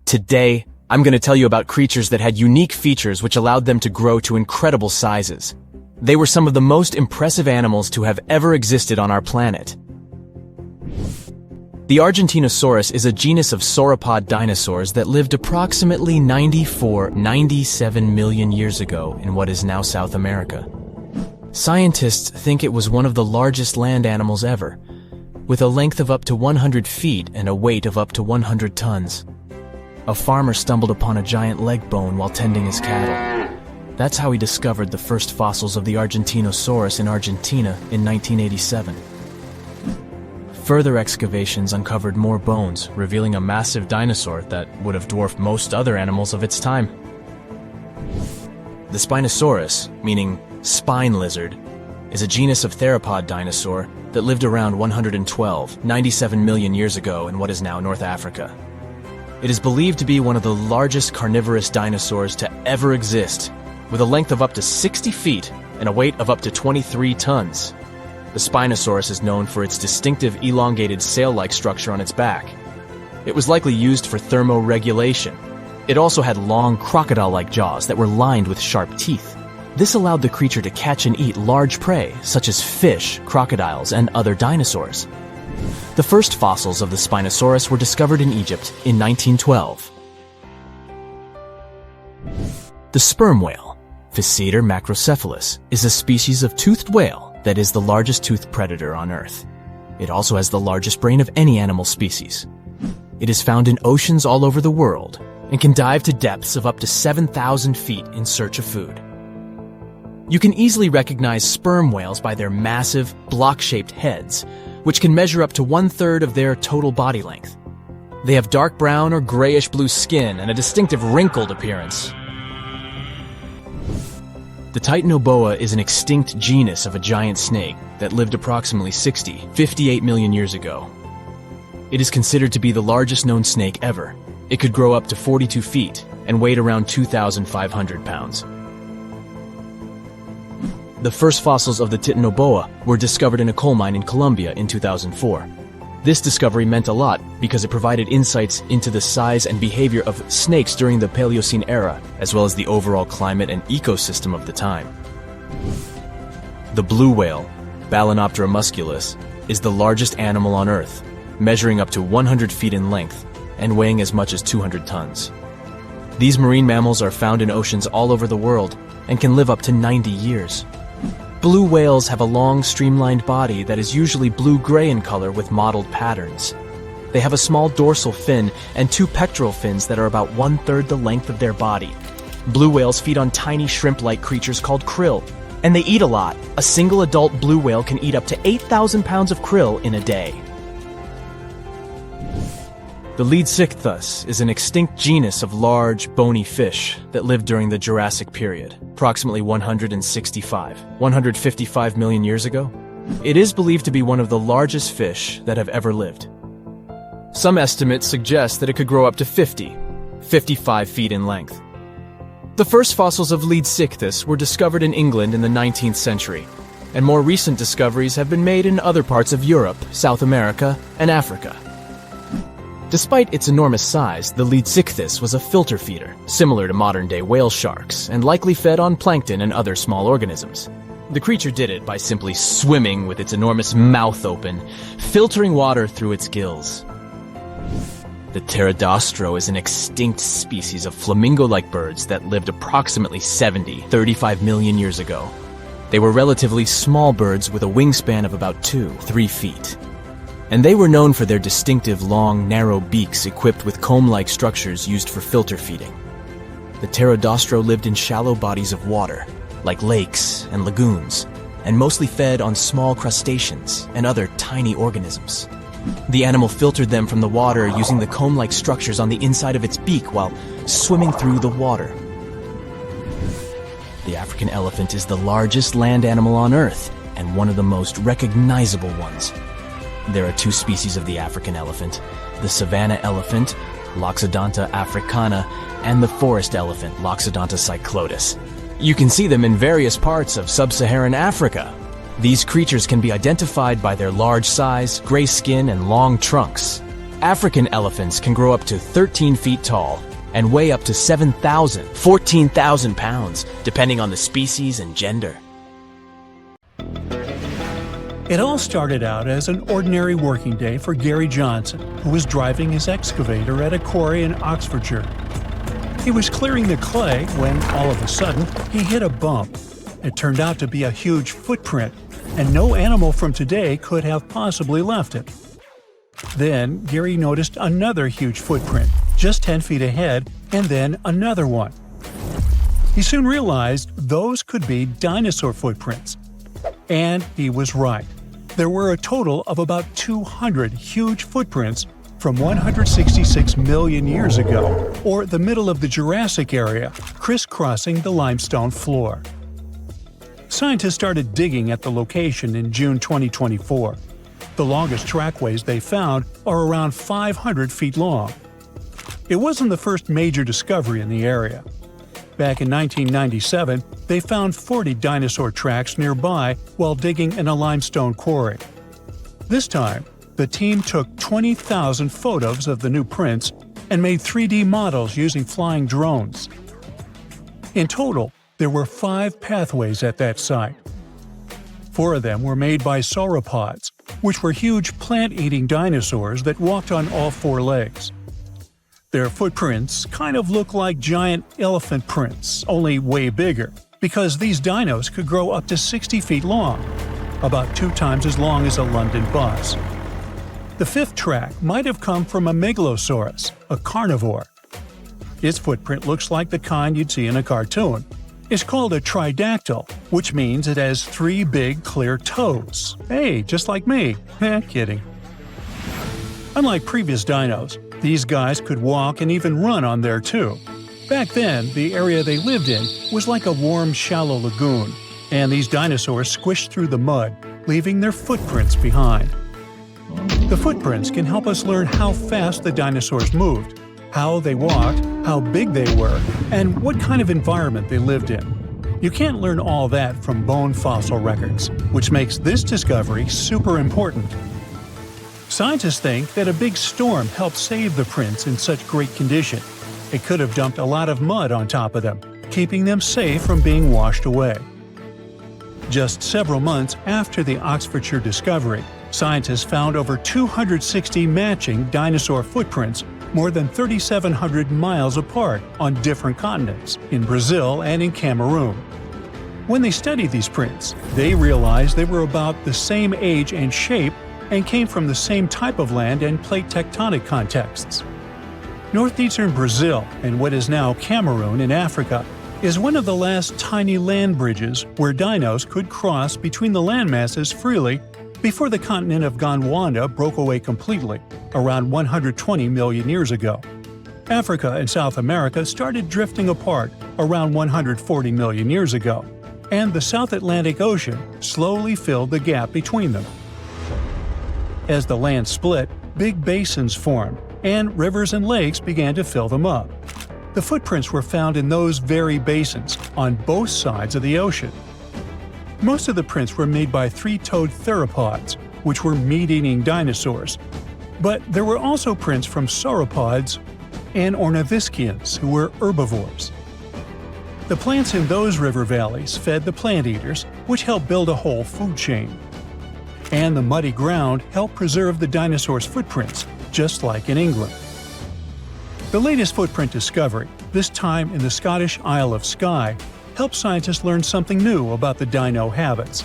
Today, I'm going to tell you about creatures that had unique features which allowed them to grow to incredible sizes. They were some of the most impressive animals to have ever existed on our planet. The Argentinosaurus is a genus of sauropod dinosaurs that lived approximately 97 million years ago in what is now South America. Scientists think it was one of the largest land animals ever, with a length of up to 100 feet and a weight of up to 100 tons. A farmer stumbled upon a giant leg bone while tending his cattle. That's how he discovered the first fossils of the Argentinosaurus in Argentina in 1987. Further excavations uncovered more bones, revealing a massive dinosaur that would have dwarfed most other animals of its time. The Spinosaurus, meaning spine lizard, is a genus of theropod dinosaur that lived around 97 million years ago in what is now North Africa. It is believed to be one of the largest carnivorous dinosaurs to ever exist, with a length of up to 60 feet and a weight of up to 23 tons. The Spinosaurus is known for its distinctive elongated sail-like structure on its back. It was likely used for thermoregulation. It also had long crocodile-like jaws that were lined with sharp teeth. This allowed the creature to catch and eat large prey, such as fish, crocodiles, and other dinosaurs. The first fossils of the Spinosaurus were discovered in Egypt in 1912. The sperm whale, Physeter macrocephalus, is a species of toothed whale that is the largest toothed predator on Earth. It also has the largest brain of any animal species. It is found in oceans all over the world and can dive to depths of up to 7,000 feet in search of food. You can easily recognize sperm whales by their massive, block-shaped heads, which can measure up to 1/3 of their total body length. They have dark brown or grayish-blue skin and a distinctive wrinkled appearance. The Titanoboa is an extinct genus of a giant snake that lived approximately 58 million years ago. It is considered to be the largest known snake ever. It could grow up to 42 feet and weighed around 2,500 pounds. The first fossils of the Titanoboa were discovered in a coal mine in Colombia in 2004. This discovery meant a lot because it provided insights into the size and behavior of snakes during the Paleocene era, as well as the overall climate and ecosystem of the time. The blue whale, Balænoptera musculus, is the largest animal on Earth, measuring up to 100 feet in length and weighing as much as 200 tons. These marine mammals are found in oceans all over the world and can live up to 90 years. Blue whales have a long, streamlined body that is usually blue-gray in color with mottled patterns. They have a small dorsal fin and 2 pectoral fins that are about 1/3 the length of their body. Blue whales feed on tiny shrimp-like creatures called krill, and they eat a lot. A single adult blue whale can eat up to 8,000 pounds of krill in a day. The Leadsichthus is an extinct genus of large, bony fish that lived during the Jurassic period, approximately 155 million years ago. It is believed to be one of the largest fish that have ever lived. Some estimates suggest that it could grow up to 55 feet in length. The first fossils of Leadsichthus were discovered in England in the 19th century, and more recent discoveries have been made in other parts of Europe, South America, and Africa. Despite its enormous size, the Leadsichthus was a filter feeder, similar to modern-day whale sharks, and likely fed on plankton and other small organisms. The creature did it by simply swimming with its enormous mouth open, filtering water through its gills. The Pterodostro is an extinct species of flamingo-like birds that lived approximately 35 million years ago. They were relatively small birds with a wingspan of about 2-3 feet. And they were known for their distinctive long, narrow beaks equipped with comb-like structures used for filter feeding. The Pterodostro lived in shallow bodies of water, like lakes and lagoons, and mostly fed on small crustaceans and other tiny organisms. The animal filtered them from the water using the comb-like structures on the inside of its beak while swimming through the water. The African elephant is the largest land animal on Earth and one of the most recognizable ones. There are 2 species of the African elephant, the savanna elephant, Loxodonta africana, and the forest elephant, Loxodonta cyclotis. You can see them in various parts of sub-Saharan Africa. These creatures can be identified by their large size, gray skin, and long trunks. African elephants can grow up to 13 feet tall and weigh up to 14,000 pounds, depending on the species and gender. It all started out as an ordinary working day for Gary Johnson, who was driving his excavator at a quarry in Oxfordshire. He was clearing the clay when, all of a sudden, he hit a bump. It turned out to be a huge footprint, and no animal from today could have possibly left it. Then, Gary noticed another huge footprint, just 10 feet ahead, and then another one. He soon realized those could be dinosaur footprints. And he was right. There were a total of about 200 huge footprints from 166 million years ago, or the middle of the Jurassic area, crisscrossing the limestone floor. Scientists started digging at the location in June 2024. The longest trackways they found are around 500 feet long. It wasn't the first major discovery in the area. Back in 1997, they found 40 dinosaur tracks nearby while digging in a limestone quarry. This time, the team took 20,000 photos of the new prints and made 3D models using flying drones. In total, there were 5 pathways at that site. 4 of them were made by sauropods, which were huge plant-eating dinosaurs that walked on all 4 legs. Their footprints kind of look like giant elephant prints, only way bigger, because these dinos could grow up to 60 feet long, about 2 times as long as a London bus. The 5th track might have come from a Megalosaurus, a carnivore. Its footprint looks like the kind you'd see in a cartoon. It's called a tridactyl, which means it has 3 big, clear toes. Hey, just like me. Kidding. Unlike previous dinos, these guys could walk and even run on there too. Back then, the area they lived in was like a warm, shallow lagoon, and these dinosaurs squished through the mud, leaving their footprints behind. The footprints can help us learn how fast the dinosaurs moved, how they walked, how big they were, and what kind of environment they lived in. You can't learn all that from bone fossil records, which makes this discovery super important. Scientists think that a big storm helped save the prints in such great condition. It could have dumped a lot of mud on top of them, keeping them safe from being washed away. Just several months after the Oxfordshire discovery, scientists found over 260 matching dinosaur footprints more than 3,700 miles apart on different continents, in Brazil and in Cameroon. When they studied these prints, they realized they were about the same age and shape and came from the same type of land and plate tectonic contexts. Northeastern Brazil, and what is now Cameroon in Africa, is one of the last tiny land bridges where dinos could cross between the landmasses freely before the continent of Gondwana broke away completely, around 120 million years ago. Africa and South America started drifting apart around 140 million years ago, and the South Atlantic Ocean slowly filled the gap between them. As the land split, big basins formed, and rivers and lakes began to fill them up. The footprints were found in those very basins, on both sides of the ocean. Most of the prints were made by 3-toed theropods, which were meat-eating dinosaurs. But there were also prints from sauropods and ornithischians, who were herbivores. The plants in those river valleys fed the plant eaters, which helped build a whole food chain. And the muddy ground helped preserve the dinosaurs' footprints, just like in England. The latest footprint discovery, this time in the Scottish Isle of Skye, helped scientists learn something new about the dino habits.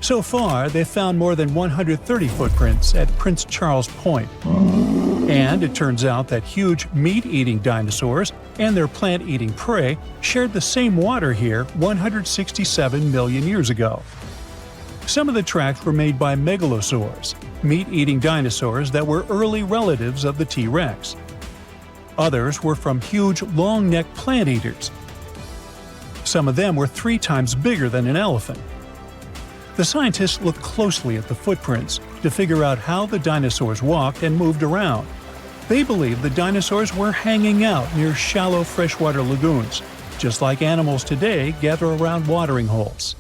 So far, they've found more than 130 footprints at Prince Charles Point. And it turns out that huge meat-eating dinosaurs and their plant-eating prey shared the same water here 167 million years ago. Some of the tracks were made by megalosaurs, meat-eating dinosaurs that were early relatives of the T-Rex. Others were from huge, long-necked plant-eaters. Some of them were 3 times bigger than an elephant. The scientists looked closely at the footprints to figure out how the dinosaurs walked and moved around. They believe the dinosaurs were hanging out near shallow freshwater lagoons, just like animals today gather around watering holes.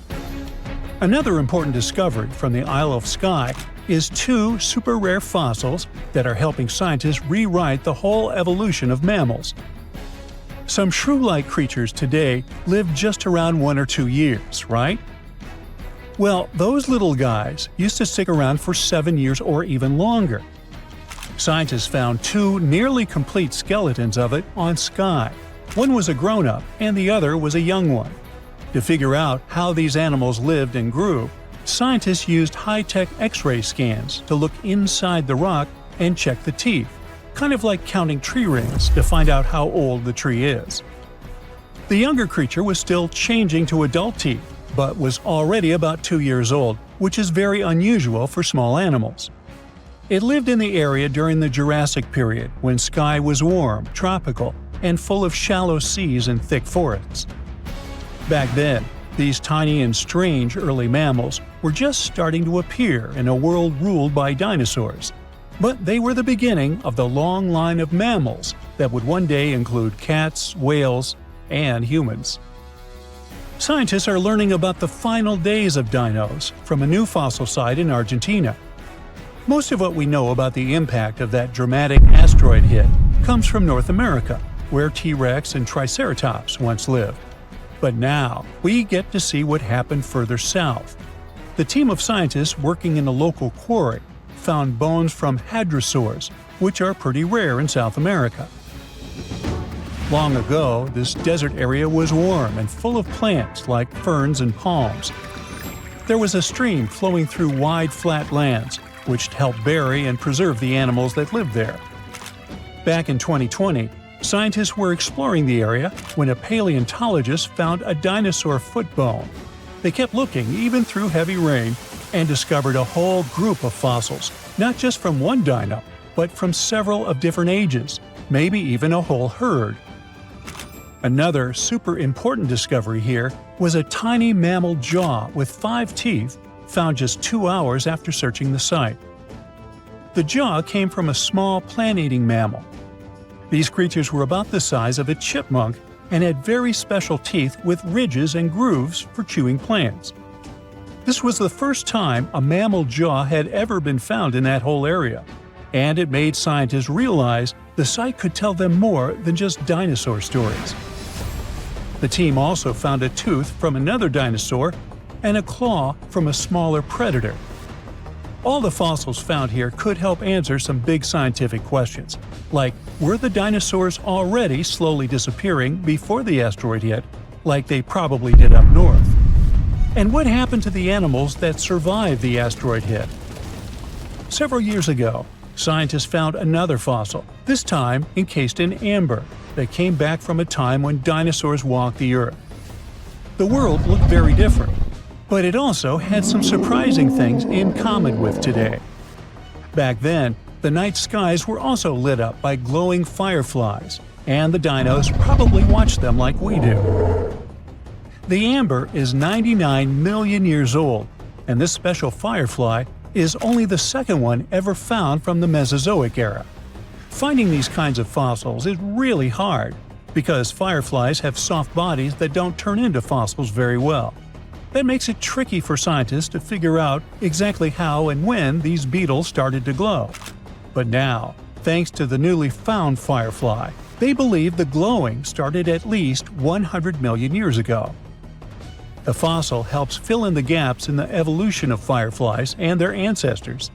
Another important discovery from the Isle of Skye is two super rare fossils that are helping scientists rewrite the whole evolution of mammals. Some shrew-like creatures today live just around 1 or 2 years, right? Well, those little guys used to stick around for 7 years or even longer. Scientists found 2 nearly complete skeletons of it on Skye. One was a grown-up and the other was a young one. To figure out how these animals lived and grew, scientists used high-tech X-ray scans to look inside the rock and check the teeth, kind of like counting tree rings to find out how old the tree is. The younger creature was still changing to adult teeth, but was already about 2 years old, which is very unusual for small animals. It lived in the area during the Jurassic period, when Skye was warm, tropical, and full of shallow seas and thick forests. Back then, these tiny and strange early mammals were just starting to appear in a world ruled by dinosaurs. But they were the beginning of the long line of mammals that would one day include cats, whales, and humans. Scientists are learning about the final days of dinos from a new fossil site in Argentina. Most of what we know about the impact of that dramatic asteroid hit comes from North America, where T-Rex and Triceratops once lived. But now, we get to see what happened further south. The team of scientists working in a local quarry found bones from hadrosaurs, which are pretty rare in South America. Long ago, this desert area was warm and full of plants like ferns and palms. There was a stream flowing through wide, flat lands, which helped bury and preserve the animals that lived there. Back in 2020, scientists were exploring the area when a paleontologist found a dinosaur foot bone. They kept looking even through heavy rain and discovered a whole group of fossils, not just from one dino, but from several of different ages, maybe even a whole herd. Another super important discovery here was a tiny mammal jaw with 5 teeth found just 2 hours after searching the site. The jaw came from a small plant-eating mammal. These creatures were about the size of a chipmunk and had very special teeth with ridges and grooves for chewing plants. This was the first time a mammal jaw had ever been found in that whole area, and it made scientists realize the site could tell them more than just dinosaur stories. The team also found a tooth from another dinosaur and a claw from a smaller predator. All the fossils found here could help answer some big scientific questions, like were the dinosaurs already slowly disappearing before the asteroid hit, like they probably did up north? And what happened to the animals that survived the asteroid hit? Several years ago, scientists found another fossil, this time encased in amber, that came back from a time when dinosaurs walked the Earth. The world looked very different, but it also had some surprising things in common with today. Back then, the night skies were also lit up by glowing fireflies, and the dinos probably watched them like we do. The amber is 99 million years old, and this special firefly is only the second one ever found from the Mesozoic era. Finding these kinds of fossils is really hard, because fireflies have soft bodies that don't turn into fossils very well. That makes it tricky for scientists to figure out exactly how and when these beetles started to glow. But now, thanks to the newly found firefly, they believe the glowing started at least 100 million years ago. The fossil helps fill in the gaps in the evolution of fireflies and their ancestors.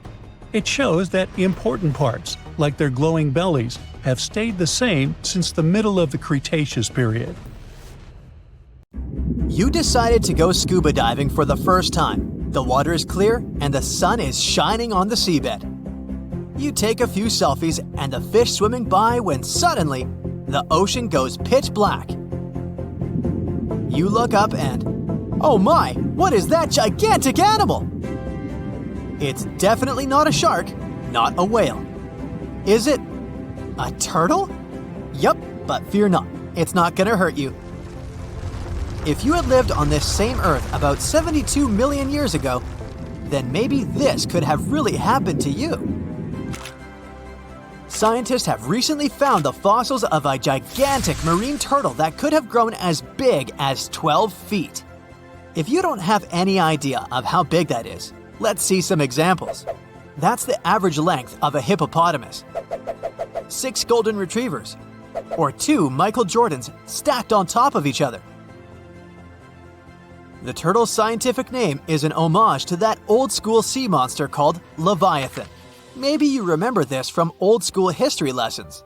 It shows that important parts, like their glowing bellies, have stayed the same since the middle of the Cretaceous period. You decided to go scuba diving for the first time. The water is clear and the sun is shining on the seabed. You take a few selfies and the fish swimming by when suddenly, the ocean goes pitch black. You look up and, oh my, what is that gigantic animal? It's definitely not a shark, not a whale. Is it a turtle? Yup, but fear not, it's not gonna hurt you. If you had lived on this same Earth about 72 million years ago, then maybe this could have really happened to you. Scientists have recently found the fossils of a gigantic marine turtle that could have grown as big as 12 feet. If you don't have any idea of how big that is, let's see some examples. That's the average length of a hippopotamus. 6 golden retrievers, or 2 Michael Jordans stacked on top of each other. The turtle's scientific name is an homage to that old-school sea monster called Leviathan. Maybe you remember this from old-school history lessons.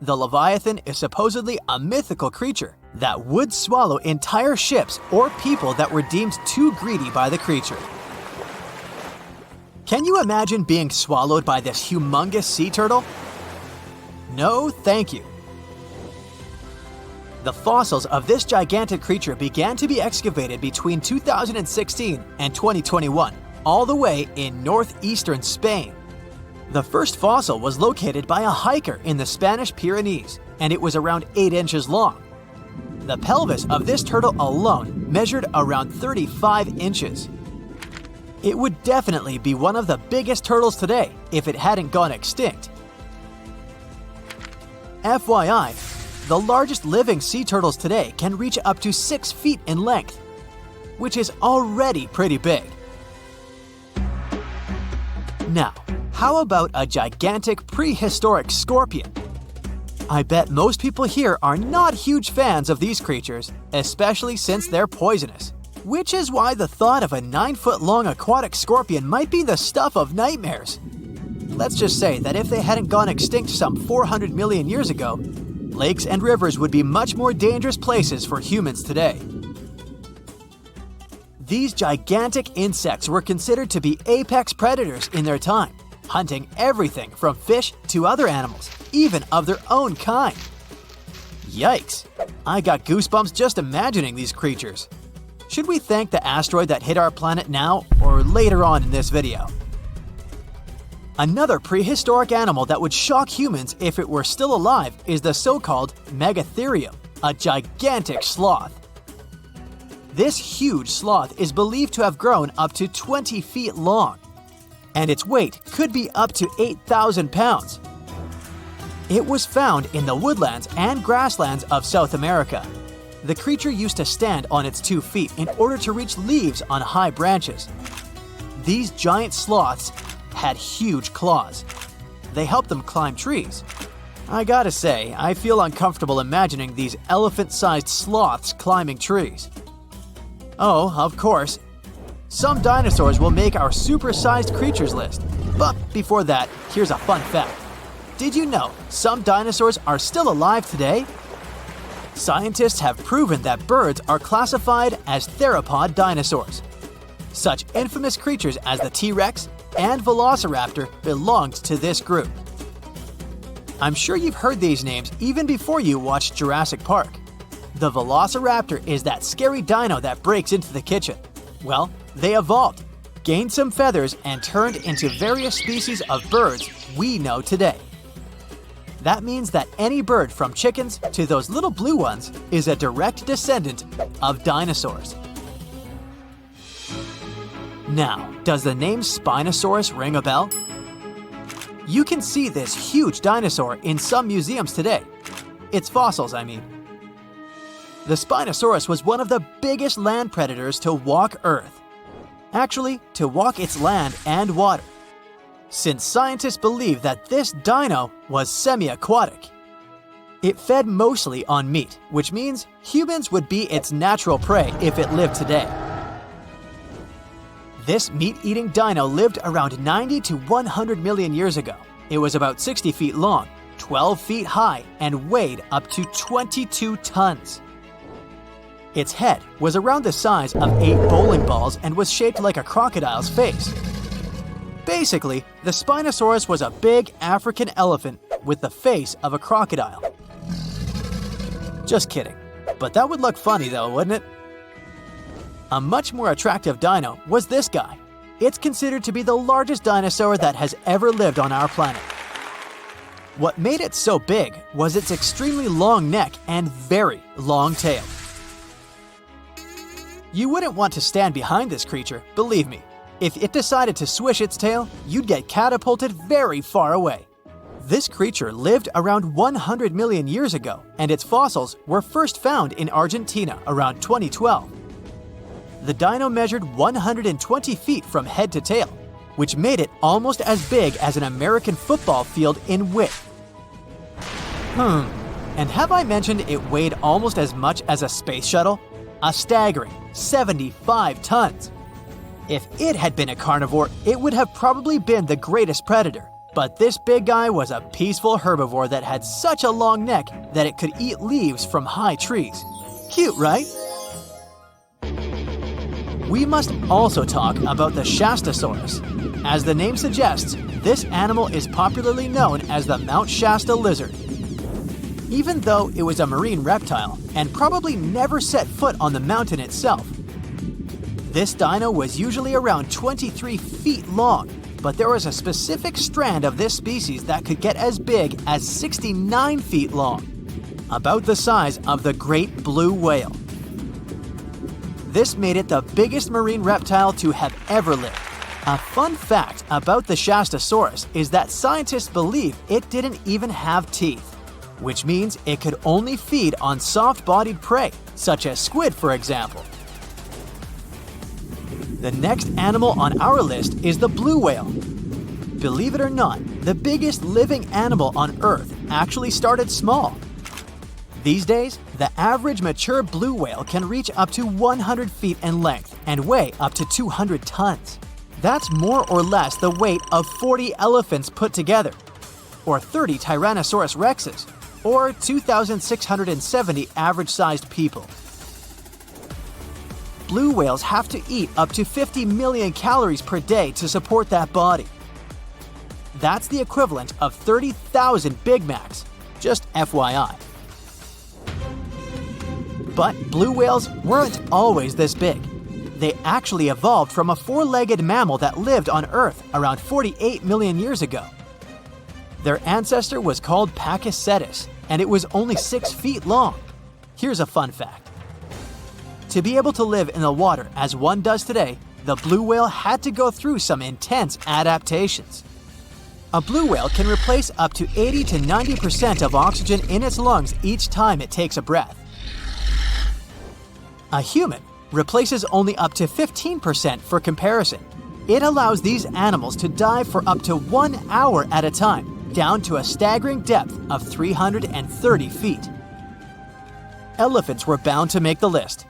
The Leviathan is supposedly a mythical creature that would swallow entire ships or people that were deemed too greedy by the creature. Can you imagine being swallowed by this humongous sea turtle? No, thank you. The fossils of this gigantic creature began to be excavated between 2016 and 2021, all the way in northeastern Spain. The first fossil was located by a hiker in the Spanish Pyrenees, and it was around 8 inches long. The pelvis of this turtle alone measured around 35 inches. It would definitely be one of the biggest turtles today if it hadn't gone extinct. FYI, the largest living sea turtles today can reach up to 6 feet in length, which is already pretty big. Now, how about a gigantic prehistoric scorpion? I bet most people here are not huge fans of these creatures, especially since they're poisonous, which is why the thought of a 9-foot-long aquatic scorpion might be the stuff of nightmares. Let's just say that if they hadn't gone extinct some 400 million years ago, lakes and rivers would be much more dangerous places for humans today. These gigantic insects were considered to be apex predators in their time, hunting everything from fish to other animals, even of their own kind. Yikes! I got goosebumps just imagining these creatures. Should we thank the asteroid that hit our planet now or later on in this video? Another prehistoric animal that would shock humans if it were still alive is the so-called Megatherium, a gigantic sloth. This huge sloth is believed to have grown up to 20 feet long, and its weight could be up to 8,000 pounds. It was found in the woodlands and grasslands of South America. The creature used to stand on its 2 feet in order to reach leaves on high branches. These giant sloths had huge claws. They helped them climb trees. I gotta say, I feel uncomfortable imagining these elephant-sized sloths climbing trees. Oh, of course, some dinosaurs will make our super-sized creatures list. But before that, here's a fun fact. Did you know some dinosaurs are still alive today? Scientists have proven that birds are classified as theropod dinosaurs. Such infamous creatures as the T-Rex and Velociraptor belonged to this group. I'm sure you've heard these names even before you watched Jurassic Park. The Velociraptor is that scary dino that breaks into the kitchen. Well, they evolved, gained some feathers, and turned into various species of birds we know today. That means that any bird from chickens to those little blue ones is a direct descendant of dinosaurs. Now, does the name Spinosaurus ring a bell? You can see this huge dinosaur in some museums today. Its fossils, I mean. The Spinosaurus was one of the biggest land predators to walk Earth. Actually, to walk its land and water, since scientists believe that this dino was semi-aquatic. It fed mostly on meat, which means humans would be its natural prey if it lived today. This meat-eating dino lived around 90 to 100 million years ago. It was about 60 feet long, 12 feet high, and weighed up to 22 tons. Its head was around the size of 8 bowling balls and was shaped like a crocodile's face. Basically, the Spinosaurus was a big African elephant with the face of a crocodile. Just kidding. But that would look funny though, wouldn't it? A much more attractive dino was this guy. It's considered to be the largest dinosaur that has ever lived on our planet. What made it so big was its extremely long neck and very long tail. You wouldn't want to stand behind this creature, believe me. If it decided to swish its tail, you'd get catapulted very far away. This creature lived around 100 million years ago, and its fossils were first found in Argentina around 2012. The dino measured 120 feet from head to tail, which made it almost as big as an American football field in width. And have I mentioned it weighed almost as much as a space shuttle? A staggering 75 tons. If it had been a carnivore, it would have probably been the greatest predator. But this big guy was a peaceful herbivore that had such a long neck that it could eat leaves from high trees. Cute, right? We must also talk about the Shastasaurus. As the name suggests, this animal is popularly known as the Mount Shasta lizard. Even though it was a marine reptile and probably never set foot on the mountain itself, this dino was usually around 23 feet long, but there was a specific strand of this species that could get as big as 69 feet long, about the size of the great blue whale. This made it the biggest marine reptile to have ever lived. A fun fact about the Shastasaurus is that scientists believe it didn't even have teeth, which means it could only feed on soft-bodied prey, such as squid, for example. The next animal on our list is the blue whale. Believe it or not, the biggest living animal on Earth actually started small. These days, the average mature blue whale can reach up to 100 feet in length and weigh up to 200 tons. That's more or less the weight of 40 elephants put together, or 30 Tyrannosaurus rexes, or 2,670 average-sized people. Blue whales have to eat up to 50 million calories per day to support that body. That's the equivalent of 30,000 Big Macs, just FYI. But blue whales weren't always this big. They actually evolved from a four-legged mammal that lived on Earth around 48 million years ago. Their ancestor was called Pakicetus, and it was only 6 feet long. Here's a fun fact. To be able to live in the water as one does today, the blue whale had to go through some intense adaptations. A blue whale can replace up to 80 to 90% of oxygen in its lungs each time it takes a breath. A human replaces only up to 15% for comparison. It allows these animals to dive for up to 1 hour at a time, down to a staggering depth of 330 feet. Elephants were bound to make the list.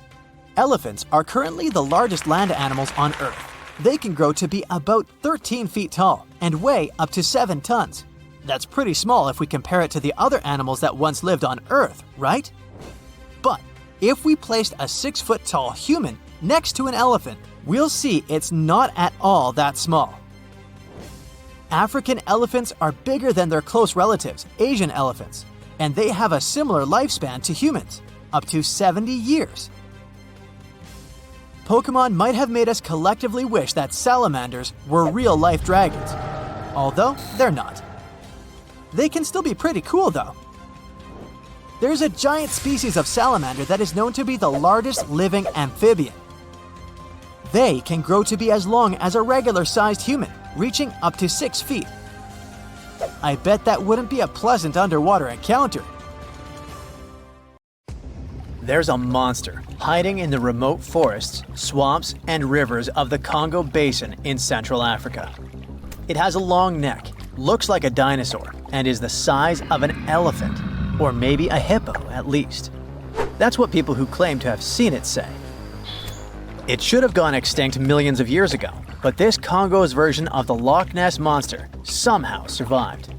Elephants are currently the largest land animals on Earth. They can grow to be about 13 feet tall and weigh up to 7 tons. That's pretty small if we compare it to the other animals that once lived on Earth, right? But if we placed a 6-foot-tall human next to an elephant, we'll see it's not at all that small. African elephants are bigger than their close relatives, Asian elephants, and they have a similar lifespan to humans, up to 70 years. Pokemon might have made us collectively wish that salamanders were real-life dragons, although they're not. They can still be pretty cool, though. There's a giant species of salamander that is known to be the largest living amphibian. They can grow to be as long as a regular-sized human, reaching up to 6 feet. I bet that wouldn't be a pleasant underwater encounter. There's a monster hiding in the remote forests, swamps, and rivers of the Congo Basin in Central Africa. It has a long neck, looks like a dinosaur, and is the size of an elephant, or maybe a hippo at least. That's what people who claim to have seen it say. It should have gone extinct millions of years ago, but this Congo's version of the Loch Ness Monster somehow survived.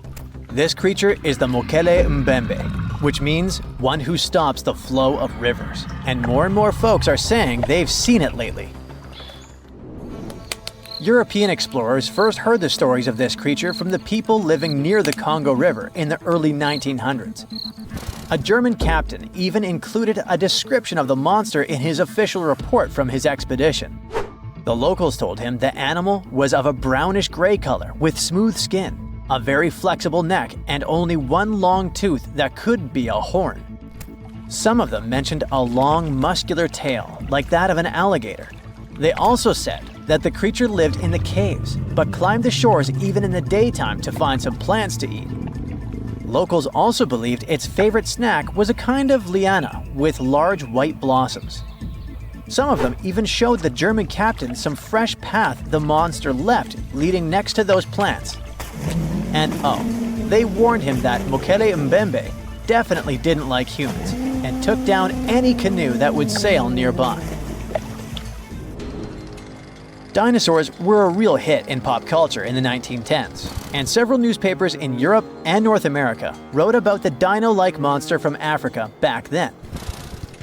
This creature is the Mokele-Mbembe, which means one who stops the flow of rivers, and more folks are saying they've seen it lately. European explorers first heard the stories of this creature from the people living near the Congo River in the early 1900s. A German captain even included a description of the monster in his official report from his expedition. The locals told him the animal was of a brownish-gray color with smooth skin, a very flexible neck, and only one long tooth that could be a horn. Some of them mentioned a long, muscular tail, like that of an alligator. They also said that the creature lived in the caves, but climbed the shores even in the daytime to find some plants to eat. Locals also believed its favorite snack was a kind of liana with large white blossoms. Some of them even showed the German captain some fresh path the monster left leading next to those plants. And oh, they warned him that Mokele-Mbembe definitely didn't like humans and took down any canoe that would sail nearby. Dinosaurs were a real hit in pop culture in the 1910s, and several newspapers in Europe and North America wrote about the dino-like monster from Africa back then.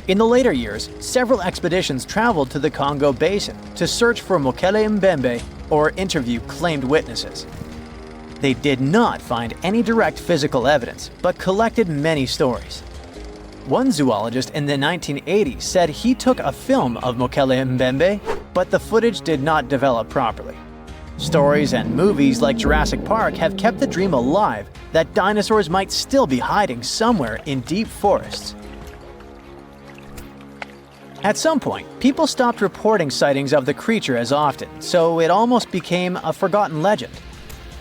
In the later years, several expeditions traveled to the Congo Basin to search for Mokele-Mbembe or interview claimed witnesses. They did not find any direct physical evidence, but collected many stories. One zoologist in the 1980s said he took a film of Mokele-Mbembe, but the footage did not develop properly. Stories and movies like Jurassic Park have kept the dream alive that dinosaurs might still be hiding somewhere in deep forests. At some point, people stopped reporting sightings of the creature as often, so it almost became a forgotten legend.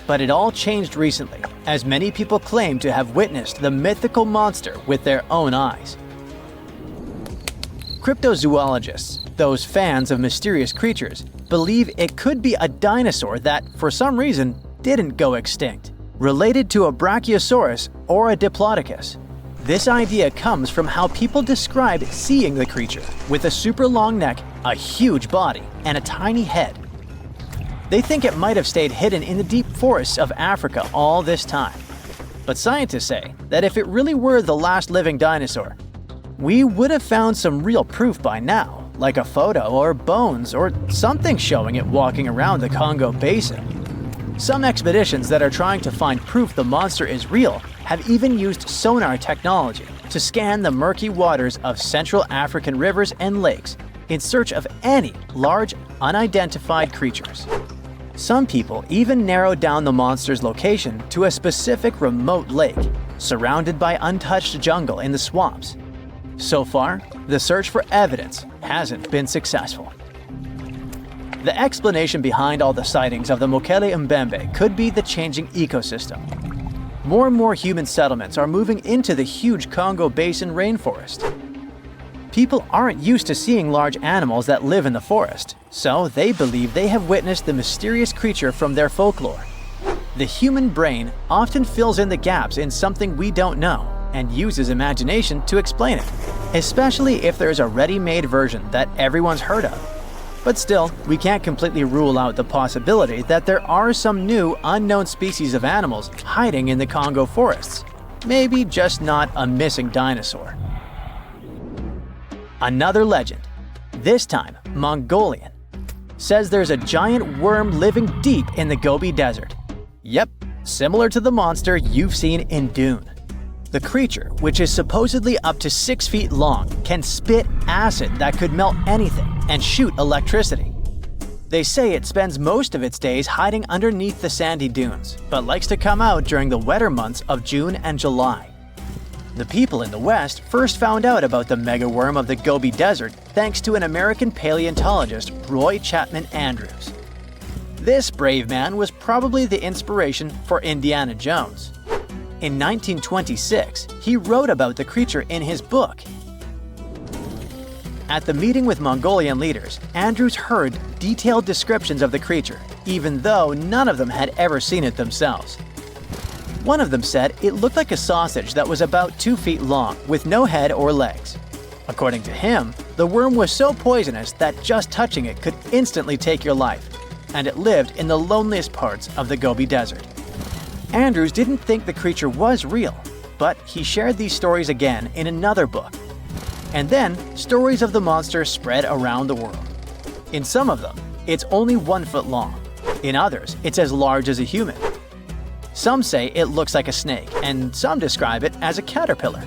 But it all changed recently, as many people claim to have witnessed the mythical monster with their own eyes. Cryptozoologists, those fans of mysterious creatures, believe it could be a dinosaur that, for some reason, didn't go extinct, related to a Brachiosaurus or a Diplodocus. This idea comes from how people describe seeing the creature, with a super long neck, a huge body, and a tiny head. They think it might have stayed hidden in the deep forests of Africa all this time. But scientists say that if it really were the last living dinosaur, we would have found some real proof by now, like a photo or bones or something showing it walking around the Congo Basin. Some expeditions that are trying to find proof the monster is real have even used sonar technology to scan the murky waters of Central African rivers and lakes in search of any large, unidentified creatures. Some people even narrowed down the monster's location to a specific remote lake, surrounded by untouched jungle in the swamps. So far, the search for evidence hasn't been successful. The explanation behind all the sightings of the Mokele-Mbembe could be the changing ecosystem. More and more human settlements are moving into the huge Congo Basin rainforest. People aren't used to seeing large animals that live in the forest, so they believe they have witnessed the mysterious creature from their folklore. The human brain often fills in the gaps in something we don't know and uses imagination to explain it, especially if there's a ready-made version that everyone's heard of. But still, we can't completely rule out the possibility that there are some new, unknown species of animals hiding in the Congo forests. Maybe just not a missing dinosaur. Another legend, this time Mongolian, says there's a giant worm living deep in the Gobi Desert. Yep, similar to the monster you've seen in Dune. The creature, which is supposedly up to 6 feet long, can spit acid that could melt anything and shoot electricity. They say it spends most of its days hiding underneath the sandy dunes, but likes to come out during the wetter months of June and July. The people in the West first found out about the megaworm of the Gobi Desert thanks to an American paleontologist, Roy Chapman Andrews. This brave man was probably the inspiration for Indiana Jones. In 1926, he wrote about the creature in his book. At the meeting with Mongolian leaders, Andrews heard detailed descriptions of the creature, even though none of them had ever seen it themselves. One of them said it looked like a sausage that was about 2 feet long, with no head or legs. According to him, the worm was so poisonous that just touching it could instantly take your life, and it lived in the loneliest parts of the Gobi Desert. Andrews didn't think the creature was real, but he shared these stories again in another book. And then, stories of the monster spread around the world. In some of them, it's only 1 foot long. In others, it's as large as a human. Some say it looks like a snake, and some describe it as a caterpillar.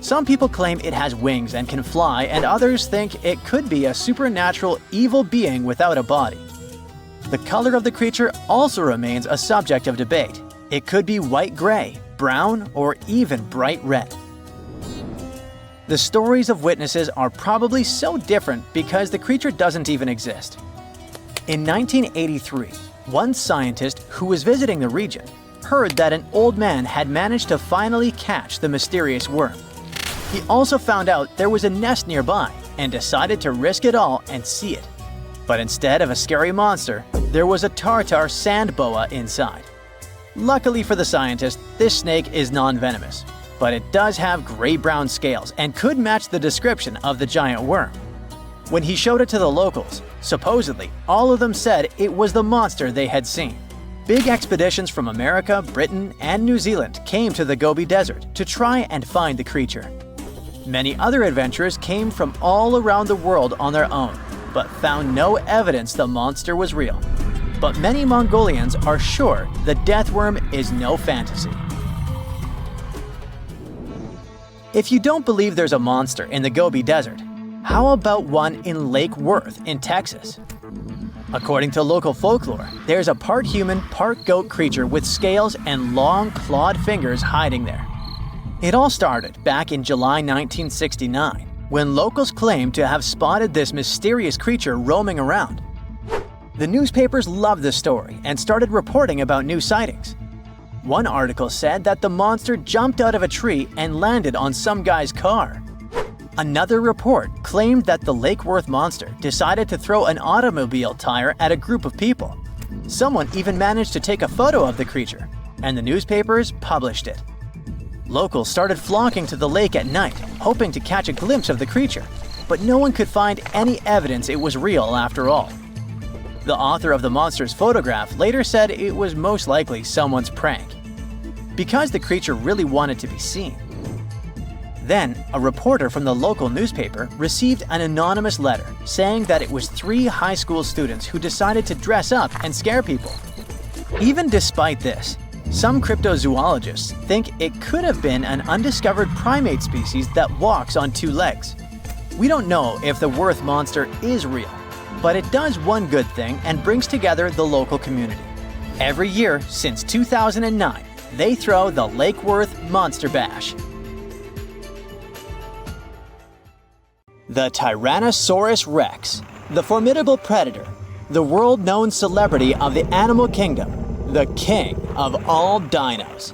Some people claim it has wings and can fly, and others think it could be a supernatural evil being without a body. The color of the creature also remains a subject of debate. It could be white-gray, brown, or even bright red. The stories of witnesses are probably so different because the creature doesn't even exist. In 1983, one scientist who was visiting the region heard that an old man had managed to finally catch the mysterious worm. He also found out there was a nest nearby, and decided to risk it all and see it. But instead of a scary monster, there was a tartar sand boa inside. Luckily for the scientist, this snake is non-venomous, but it does have gray-brown scales and could match the description of the giant worm. When he showed it to the locals, supposedly all of them said it was the monster they had seen. Big expeditions from America, Britain, and New Zealand came to the Gobi Desert to try and find the creature. Many other adventurers came from all around the world on their own, but found no evidence the monster was real. But many Mongolians are sure the death worm is no fantasy. If you don't believe there's a monster in the Gobi Desert, how about one in Lake Worth in Texas? According to local folklore, there's a part human, part goat creature with scales and long clawed fingers hiding there. It all started back in July 1969, when locals claimed to have spotted this mysterious creature roaming around. The newspapers loved the story and started reporting about new sightings. One article said that the monster jumped out of a tree and landed on some guy's car. Another report claimed that the Lake Worth monster decided to throw an automobile tire at a group of people. Someone even managed to take a photo of the creature, and the newspapers published it. Locals started flocking to the lake at night, hoping to catch a glimpse of the creature, but no one could find any evidence it was real after all. The author of the monster's photograph later said it was most likely someone's prank, because the creature really wanted to be seen. Then, a reporter from the local newspaper received an anonymous letter saying that it was 3 high school students who decided to dress up and scare people. Even despite this, some cryptozoologists think it could have been an undiscovered primate species that walks on 2 legs. We don't know if the Worth monster is real, but it does one good thing and brings together the local community. Every year since 2009, they throw the Lake Worth Monster Bash. The Tyrannosaurus rex, the formidable predator, the world-known celebrity of the animal kingdom, the king of all dinos.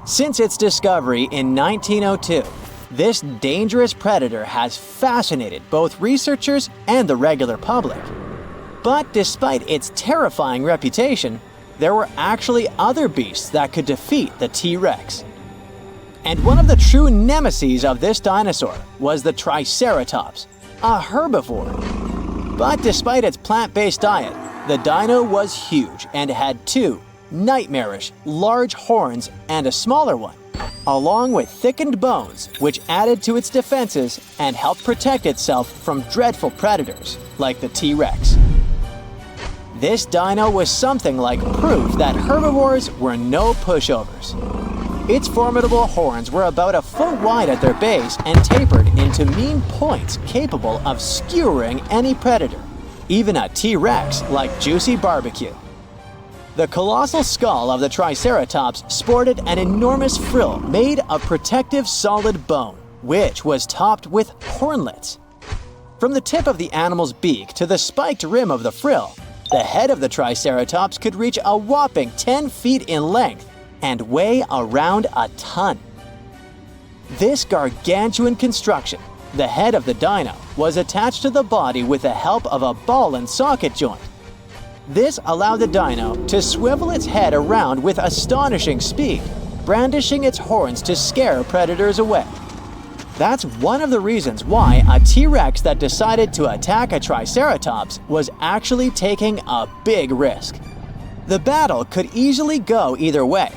Since its discovery in 1902, this dangerous predator has fascinated both researchers and the regular public. But despite its terrifying reputation, there were actually other beasts that could defeat the T-Rex. And one of the true nemeses of this dinosaur was the Triceratops, a herbivore. But despite its plant-based diet, the dino was huge and had 2 nightmarish large horns and a smaller one, along with thickened bones which added to its defenses and helped protect itself from dreadful predators like the T-Rex. This dino was something like proof that herbivores were no pushovers. Its formidable horns were about a foot wide at their base and tapered into mean points capable of skewering any predator, even a T-Rex like Juicy Barbecue. The colossal skull of the Triceratops sported an enormous frill made of protective solid bone, which was topped with hornlets. From the tip of the animal's beak to the spiked rim of the frill, the head of the Triceratops could reach a whopping 10 feet in length and weigh around a ton. This gargantuan construction, the head of the dino, was attached to the body with the help of a ball and socket joint. This allowed the dino to swivel its head around with astonishing speed, brandishing its horns to scare predators away. That's one of the reasons why a T-Rex that decided to attack a Triceratops was actually taking a big risk. The battle could easily go either way.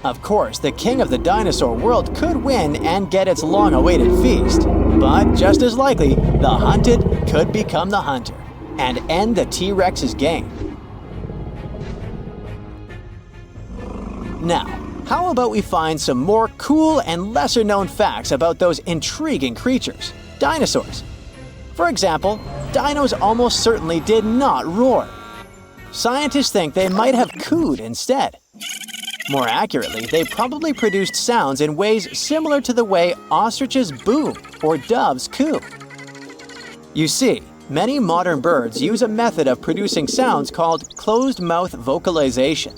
Of course, the king of the dinosaur world could win and get its long-awaited feast, but just as likely, the hunted could become the hunter and end the T-Rex's game. Now, how about we find some more cool and lesser-known facts about those intriguing creatures, dinosaurs? For example, dinos almost certainly did not roar. Scientists think they might have cooed instead. More accurately, they probably produced sounds in ways similar to the way ostriches boom or doves coo. You see, many modern birds use a method of producing sounds called closed-mouth vocalization.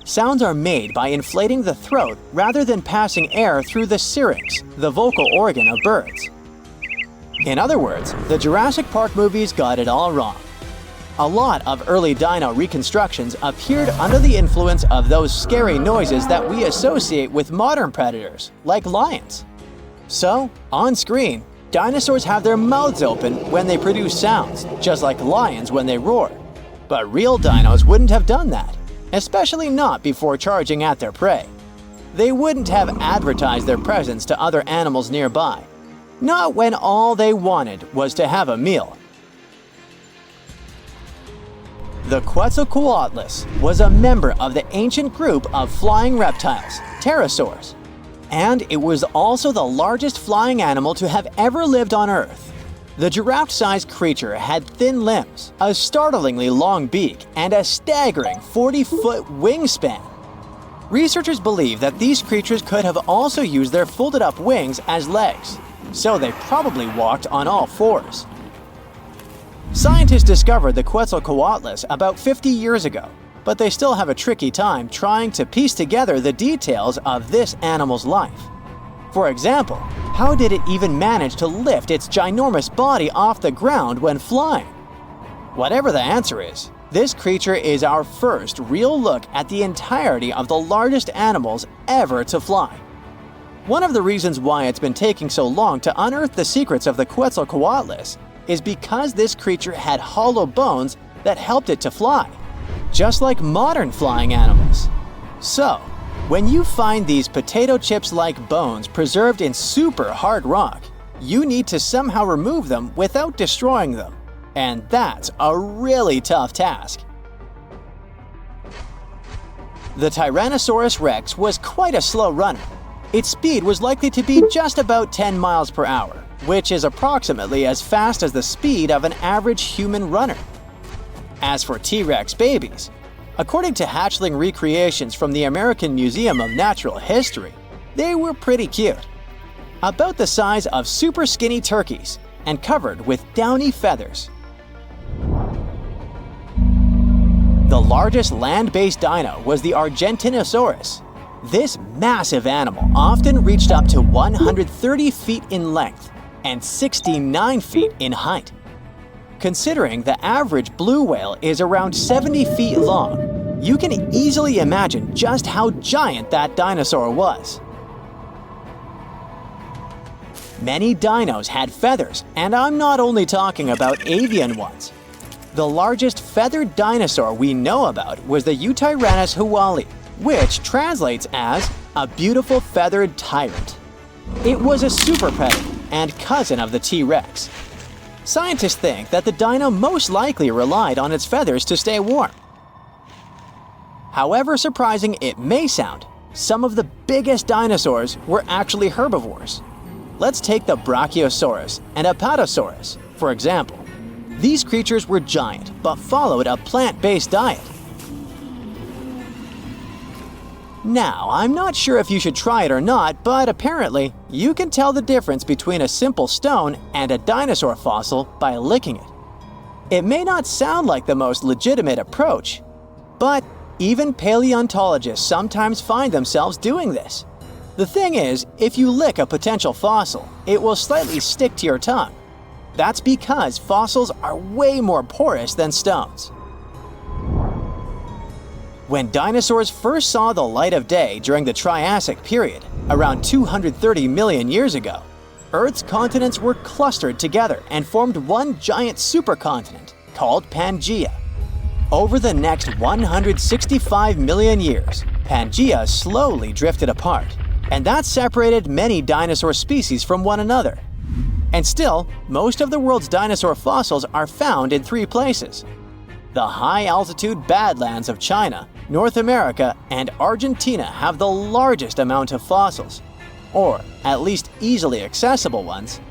Sounds are made by inflating the throat rather than passing air through the syrinx, the vocal organ of birds. In other words, the Jurassic Park movies got it all wrong. A lot of early dino reconstructions appeared under the influence of those scary noises that we associate with modern predators, like lions. So, on screen, dinosaurs have their mouths open when they produce sounds, just like lions when they roar. But real dinos wouldn't have done that, especially not before charging at their prey. They wouldn't have advertised their presence to other animals nearby, not when all they wanted was to have a meal. The Quetzalcoatlus was a member of the ancient group of flying reptiles, pterosaurs, and it was also the largest flying animal to have ever lived on Earth. The giraffe-sized creature had thin limbs, a startlingly long beak, and a staggering 40-foot wingspan. Researchers believe that these creatures could have also used their folded-up wings as legs, so they probably walked on all fours. Scientists discovered the Quetzalcoatlus about 50 years ago, but they still have a tricky time trying to piece together the details of this animal's life. For example, how did it even manage to lift its ginormous body off the ground when flying? Whatever the answer is, this creature is our first real look at the entirety of the largest animals ever to fly. One of the reasons why it's been taking so long to unearth the secrets of the Quetzalcoatlus is because this creature had hollow bones that helped it to fly, just like modern flying animals. So, when you find these potato chips-like bones preserved in super hard rock, you need to somehow remove them without destroying them. And that's a really tough task. The Tyrannosaurus rex was quite a slow runner. Its speed was likely to be just about 10 miles per hour, which is approximately as fast as the speed of an average human runner. As for T-Rex babies, according to hatchling recreations from the American Museum of Natural History, they were pretty cute. About the size of super skinny turkeys and covered with downy feathers. The largest land-based dino was the Argentinosaurus. This massive animal often reached up to 130 feet in length and 69 feet in height. Considering the average blue whale is around 70 feet long, you can easily imagine just how giant that dinosaur was. Many dinos had feathers, and I'm not only talking about avian ones. The largest feathered dinosaur we know about was the Eutyrannus huali, which translates as a beautiful feathered tyrant. It was a super predator and cousin of the T-Rex. Scientists think that the dino most likely relied on its feathers to stay warm. However surprising it may sound, some of the biggest dinosaurs were actually herbivores. Let's take the Brachiosaurus and Apatosaurus, for example. These creatures were giant, but followed a plant-based diet. Now, I'm not sure if you should try it or not, but apparently, you can tell the difference between a simple stone and a dinosaur fossil by licking it. It may not sound like the most legitimate approach, but even paleontologists sometimes find themselves doing this. The thing is, if you lick a potential fossil, it will slightly stick to your tongue. That's because fossils are way more porous than stones. When dinosaurs first saw the light of day during the Triassic period, around 230 million years ago, Earth's continents were clustered together and formed one giant supercontinent called Pangaea. Over the next 165 million years, Pangaea slowly drifted apart, and that separated many dinosaur species from one another. And still, most of the world's dinosaur fossils are found in three places: the high-altitude Badlands of China, North America, and Argentina have the largest amount of fossils, or at least easily accessible ones.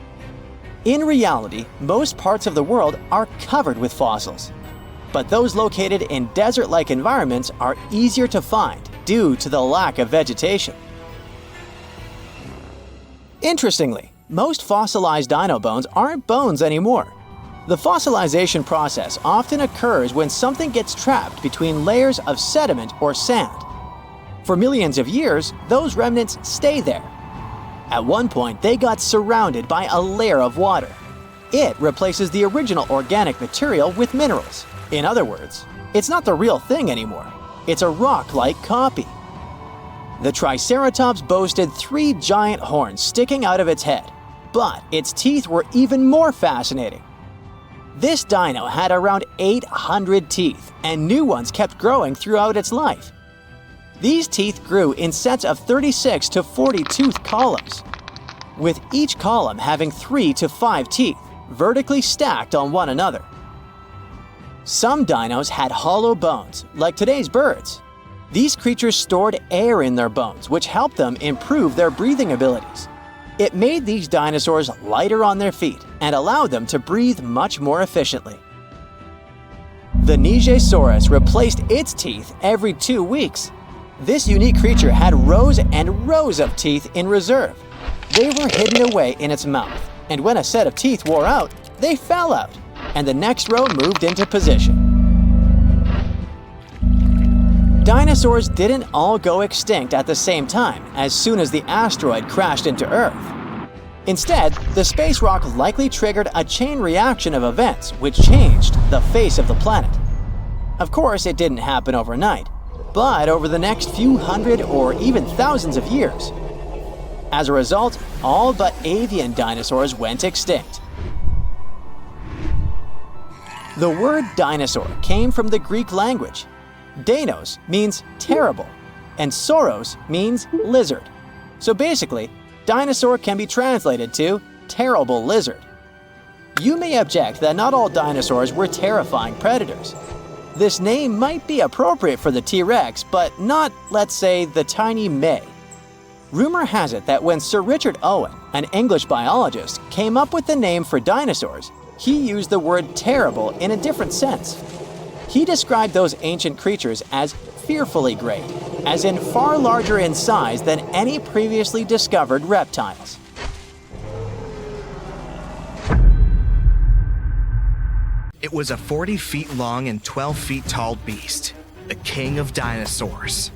In reality, most parts of the world are covered with fossils, but those located in desert-like environments are easier to find due to the lack of vegetation. Interestingly, most fossilized dino bones aren't bones anymore. The fossilization process often occurs when something gets trapped between layers of sediment or sand. For millions of years, those remnants stay there. At one point, they got surrounded by a layer of water. It replaces the original organic material with minerals. In other words, it's not the real thing anymore. It's a rock-like copy. The Triceratops boasted 3 giant horns sticking out of its head, but its teeth were even more fascinating. This dino had around 800 teeth, and new ones kept growing throughout its life. These teeth grew in sets of 36 to 40 tooth columns, with each column having 3 to 5 teeth, vertically stacked on one another. Some dinos had hollow bones, like today's birds. These creatures stored air in their bones, which helped them improve their breathing abilities. It made these dinosaurs lighter on their feet and allowed them to breathe much more efficiently. The Nigersaurus replaced its teeth every 2 weeks. This unique creature had rows and rows of teeth in reserve. They were hidden away in its mouth, and when a set of teeth wore out, they fell out, and the next row moved into position. Dinosaurs didn't all go extinct at the same time as soon as the asteroid crashed into Earth. Instead, the space rock likely triggered a chain reaction of events which changed the face of the planet. Of course, it didn't happen overnight, but over the next few hundred or even thousands of years. As a result, all but avian dinosaurs went extinct. The word dinosaur came from the Greek language. Deinos means terrible, and sauros means lizard. So basically, dinosaur can be translated to terrible lizard. You may object that not all dinosaurs were terrifying predators. This name might be appropriate for the T-Rex, but not, let's say, the tiny May. Rumor has it that when Sir Richard Owen, an English biologist, came up with the name for dinosaurs, he used the word terrible in a different sense. He described those ancient creatures as fearfully great, as in far larger in size than any previously discovered reptiles. It was a 40 feet long and 12 feet tall beast, the king of dinosaurs.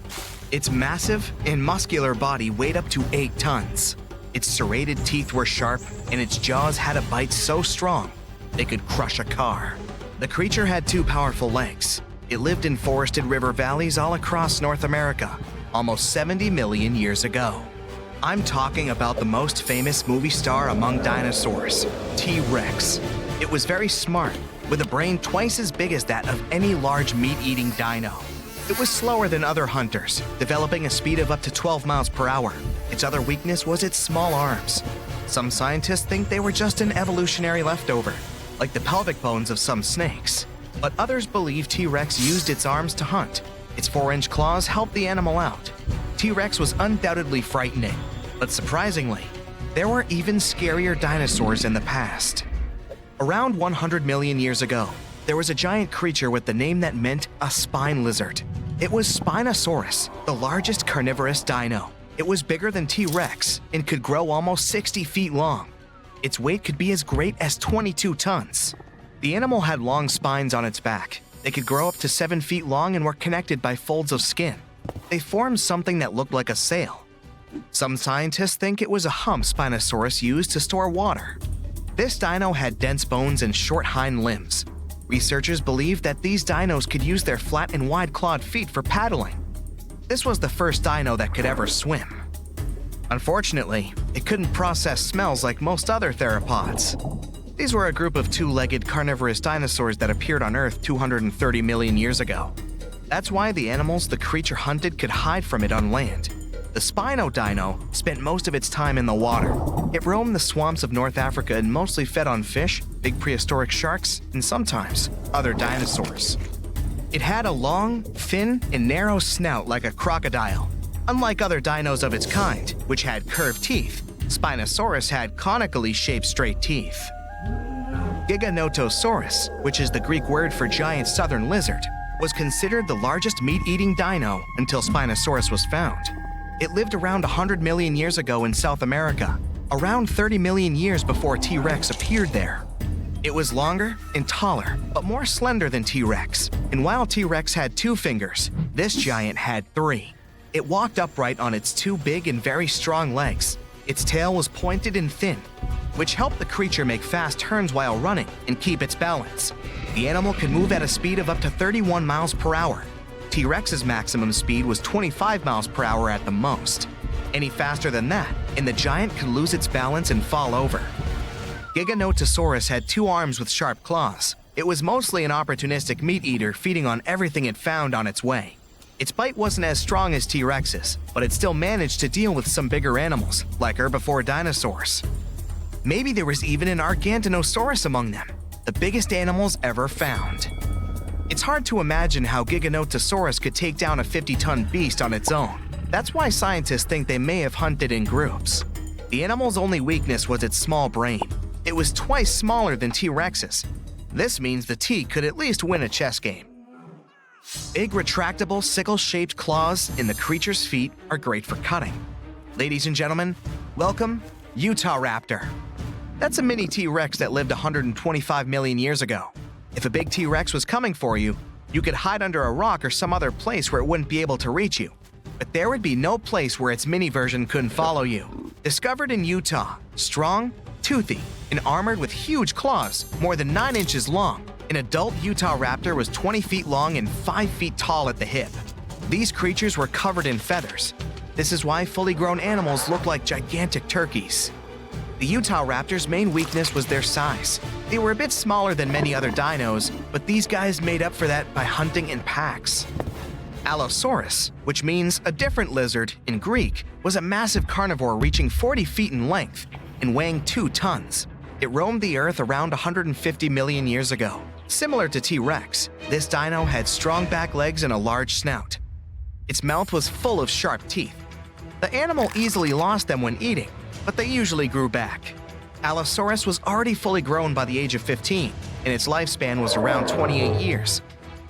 Its massive and muscular body weighed up to 8 tons. Its serrated teeth were sharp, and its jaws had a bite so strong they could crush a car. The creature had 2 powerful legs. It lived in forested river valleys all across North America, almost 70 million years ago. I'm talking about the most famous movie star among dinosaurs, T-Rex. It was very smart, with a brain twice as big as that of any large meat-eating dino. It was slower than other hunters, developing a speed of up to 12 miles per hour. Its other weakness was its small arms. Some scientists think they were just an evolutionary leftover, like the pelvic bones of some snakes. But others believe T-Rex used its arms to hunt. Its 4-inch claws helped the animal out. T-Rex was undoubtedly frightening, but surprisingly, there were even scarier dinosaurs in the past. Around 100 million years ago, there was a giant creature with the name that meant a spine lizard. It was Spinosaurus, the largest carnivorous dino. It was bigger than T-Rex and could grow almost 60 feet long. Its weight could be as great as 22 tons. The animal had long spines on its back. They could grow up to 7 feet long and were connected by folds of skin. They formed something that looked like a sail. Some scientists think it was a hump Spinosaurus used to store water. This dino had dense bones and short hind limbs. Researchers believe that these dinos could use their flat and wide-clawed feet for paddling. This was the first dino that could ever swim. Unfortunately, it couldn't process smells like most other theropods. These were a group of 2-legged carnivorous dinosaurs that appeared on Earth 230 million years ago. That's why the animals the creature hunted could hide from it on land. The Spino dino spent most of its time in the water. It roamed the swamps of North Africa and mostly fed on fish, big prehistoric sharks, and sometimes other dinosaurs. It had a long, thin, and narrow snout like a crocodile. Unlike other dinos of its kind, which had curved teeth, Spinosaurus had conically shaped straight teeth. Giganotosaurus, which is the Greek word for giant southern lizard, was considered the largest meat-eating dino until Spinosaurus was found. It lived around 100 million years ago in South America, around 30 million years before T-Rex appeared there. It was longer and taller, but more slender than T-Rex. And while T-Rex had 2 fingers, this giant had 3. It walked upright on its 2 big and very strong legs. Its tail was pointed and thin. which helped the creature make fast turns while running and keep its balance. The animal could move at a speed of up to 31 miles per hour. T-Rex's maximum speed was 25 miles per hour at the most. Any faster than that, and the giant could lose its balance and fall over. Giganotosaurus had 2 arms with sharp claws. It was mostly an opportunistic meat eater feeding on everything it found on its way. Its bite wasn't as strong as T-Rex's, but it still managed to deal with some bigger animals, like herbivore dinosaurs. Maybe there was even an Argentinosaurus among them, the biggest animals ever found. It's hard to imagine how Giganotosaurus could take down a 50-ton beast on its own. That's why scientists think they may have hunted in groups. The animal's only weakness was its small brain. It was twice smaller than T-Rex's. This means the T could at least win a chess game. Big retractable sickle-shaped claws in the creature's feet are great for cutting. Ladies and gentlemen, welcome Utahraptor. That's a mini T-Rex that lived 125 million years ago. If a big T-Rex was coming for you, you could hide under a rock or some other place where it wouldn't be able to reach you. But there would be no place where its mini version couldn't follow you. Discovered in Utah, strong, toothy, and armored with huge claws, more than 9 inches long, an adult Utahraptor was 20 feet long and 5 feet tall at the hip. These creatures were covered in feathers. This is why fully grown animals look like gigantic turkeys. The Utahraptor's main weakness was their size. They were a bit smaller than many other dinos, but these guys made up for that by hunting in packs. Allosaurus, which means a different lizard in Greek, was a massive carnivore reaching 40 feet in length and weighing 2 tons. It roamed the Earth around 150 million years ago. Similar to T-Rex, this dino had strong back legs and a large snout. Its mouth was full of sharp teeth. The animal easily lost them when eating, but they usually grew back. Allosaurus was already fully grown by the age of 15, and its lifespan was around 28 years.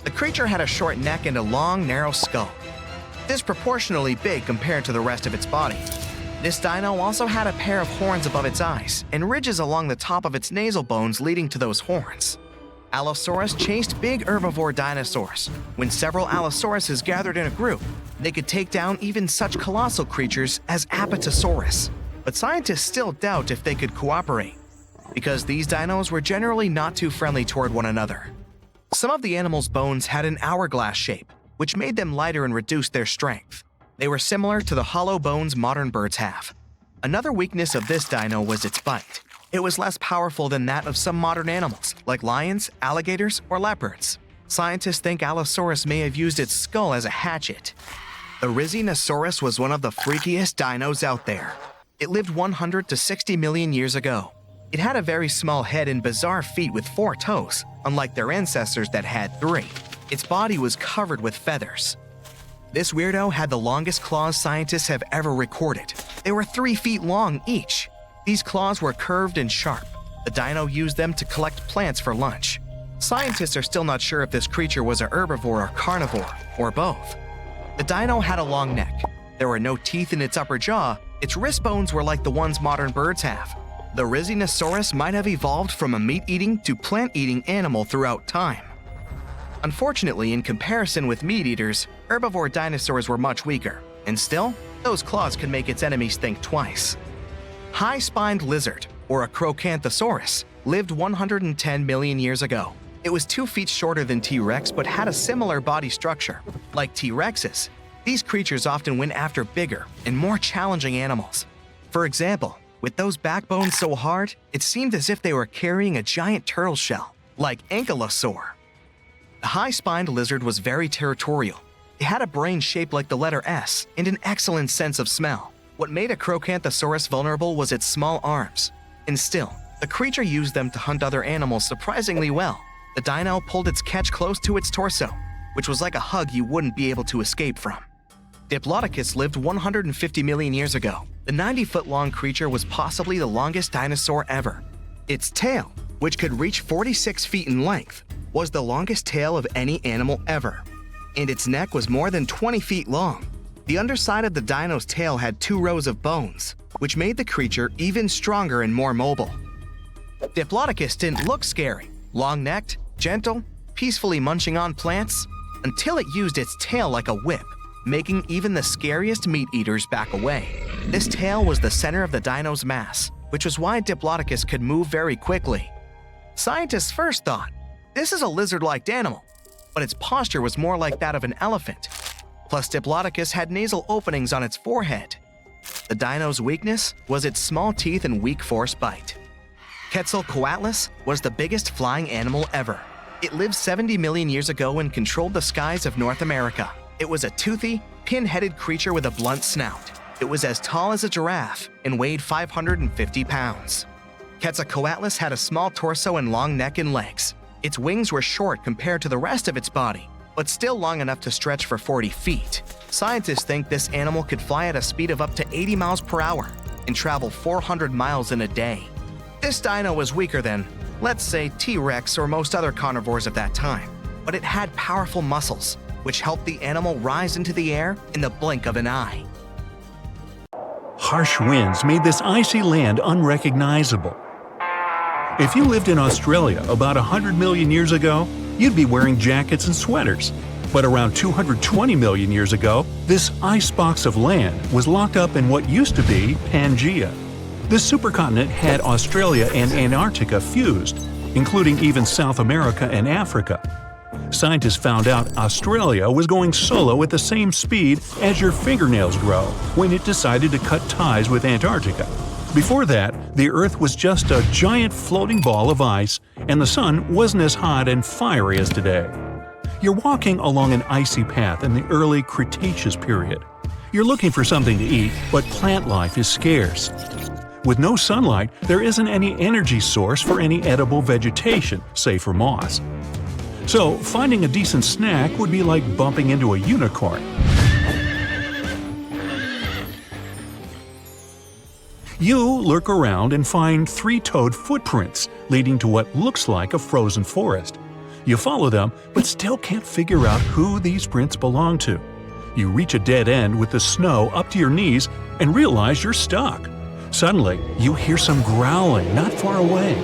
The creature had a short neck and a long, narrow skull, disproportionately big compared to the rest of its body. This dino also had a pair of horns above its eyes and ridges along the top of its nasal bones leading to those horns. Allosaurus chased big herbivore dinosaurs. When several Allosauruses gathered in a group, they could take down even such colossal creatures as Apatosaurus. But scientists still doubt if they could cooperate, because these dinos were generally not too friendly toward one another. Some of the animal's bones had an hourglass shape, which made them lighter and reduced their strength. They were similar to the hollow bones modern birds have. Another weakness of this dino was its bite. It was less powerful than that of some modern animals, like lions, alligators, or leopards. Scientists think Allosaurus may have used its skull as a hatchet. The Rhizinosaurus was one of the freakiest dinos out there. It lived 100 to 60 million years ago. It had a very small head and bizarre feet with 4 toes, unlike their ancestors that had 3. Its body was covered with feathers. This weirdo had the longest claws scientists have ever recorded. They were 3 feet long each. These claws were curved and sharp. The dino used them to collect plants for lunch. Scientists are still not sure if this creature was a herbivore or carnivore, or both. The dino had a long neck. There were no teeth in its upper jaw. Its wrist bones were like the ones modern birds have. The Rhizinosaurus might have evolved from a meat-eating to plant-eating animal throughout time. Unfortunately, in comparison with meat-eaters, herbivore dinosaurs were much weaker, and still, those claws could make its enemies think twice. High-spined lizard, or a Crocanthosaurus, lived 110 million years ago. It was 2 feet shorter than T-Rex but had a similar body structure. Like T-Rex's, these creatures often went after bigger and more challenging animals. For example, with those backbones so hard, it seemed as if they were carrying a giant turtle shell, like Ankylosaur. The high-spined lizard was very territorial. It had a brain shaped like the letter S and an excellent sense of smell. What made a Crocanthosaurus vulnerable was its small arms. And still, the creature used them to hunt other animals surprisingly well. The dino pulled its catch close to its torso, which was like a hug you wouldn't be able to escape from. Diplodocus lived 150 million years ago. The 90-foot-long creature was possibly the longest dinosaur ever. Its tail, which could reach 46 feet in length, was the longest tail of any animal ever. And its neck was more than 20 feet long. The underside of the dino's tail had 2 rows of bones, which made the creature even stronger and more mobile. Diplodocus didn't look scary, long-necked, gentle, peacefully munching on plants, until it used its tail like a whip, making even the scariest meat-eaters back away. This tail was the center of the dino's mass. which was why Diplodocus could move very quickly. Scientists first thought, this is a lizard-like animal, but its posture was more like that of an elephant. Plus, Diplodocus had nasal openings on its forehead. The dino's weakness was its small teeth and weak force bite. Quetzalcoatlus was the biggest flying animal ever. It lived 70 million years ago and controlled the skies of North America. It was a toothy, pin-headed creature with a blunt snout. It was as tall as a giraffe and weighed 550 pounds. Quetzalcoatlus had a small torso and long neck and legs. Its wings were short compared to the rest of its body, but still long enough to stretch for 40 feet. Scientists think this animal could fly at a speed of up to 80 miles per hour and travel 400 miles in a day. This dino was weaker than, let's say, T-Rex or most other carnivores of that time, but it had powerful muscles, which helped the animal rise into the air in the blink of an eye. Harsh winds made this icy land unrecognizable. If you lived in Australia about 100 million years ago, you'd be wearing jackets and sweaters. But around 220 million years ago, this icebox of land was locked up in what used to be Pangaea. This supercontinent had Australia and Antarctica fused, including even South America and Africa. Scientists found out Australia was going solo at the same speed as your fingernails grow when it decided to cut ties with Antarctica. Before that, the Earth was just a giant floating ball of ice, and the sun wasn't as hot and fiery as today. You're walking along an icy path in the early Cretaceous period. You're looking for something to eat, but plant life is scarce. With no sunlight, there isn't any energy source for any edible vegetation, save for moss. So, finding a decent snack would be like bumping into a unicorn. You lurk around and find three-toed footprints leading to what looks like a frozen forest. You follow them, but still can't figure out who these prints belong to. You reach a dead end with the snow up to your knees and realize you're stuck. Suddenly, you hear some growling not far away.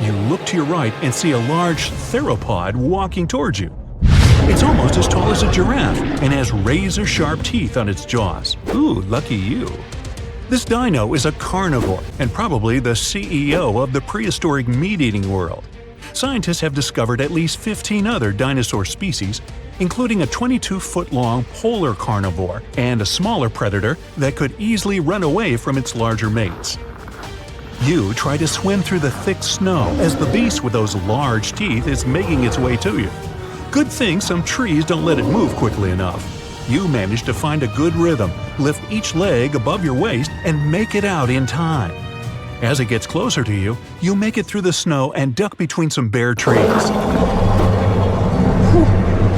You look to your right and see a large theropod walking towards you. It's almost as tall as a giraffe and has razor-sharp teeth on its jaws. Ooh, lucky you. This dino is a carnivore and probably the CEO of the prehistoric meat-eating world. Scientists have discovered at least 15 other dinosaur species, including a 22-foot-long polar carnivore and a smaller predator that could easily run away from its larger mates. You try to swim through the thick snow as the beast with those large teeth is making its way to you. Good thing some trees don't let it move quickly enough. You manage to find a good rhythm, lift each leg above your waist, and make it out in time. As it gets closer to you, you make it through the snow and duck between some bare trees.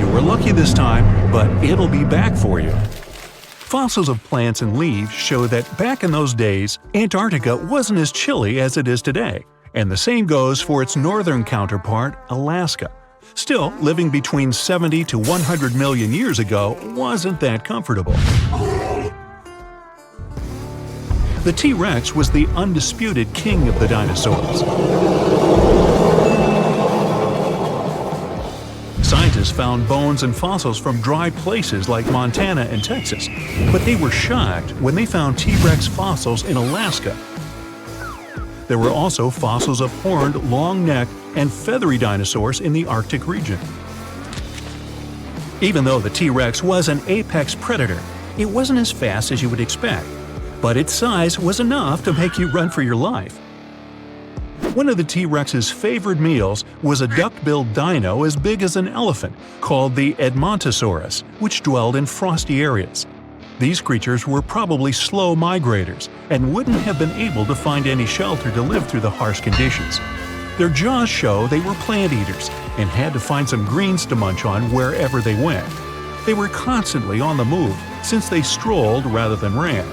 You were lucky this time, but it'll be back for you. Fossils of plants and leaves show that back in those days, Antarctica wasn't as chilly as it is today, and the same goes for its northern counterpart, Alaska. Still, living between 70 to 100 million years ago wasn't that comfortable. The T-Rex was the undisputed king of the dinosaurs. Scientists found bones and fossils from dry places like Montana and Texas, but they were shocked when they found T-Rex fossils in Alaska. There were also fossils of horned, long-necked, and feathery dinosaurs in the Arctic region. Even though the T-Rex was an apex predator, it wasn't as fast as you would expect, but its size was enough to make you run for your life. One of the T-Rex's favorite meals was a duck-billed dino as big as an elephant called the Edmontosaurus, which dwelled in frosty areas. These creatures were probably slow migrators and wouldn't have been able to find any shelter to live through the harsh conditions. Their jaws show they were plant eaters and had to find some greens to munch on wherever they went. They were constantly on the move since they strolled rather than ran.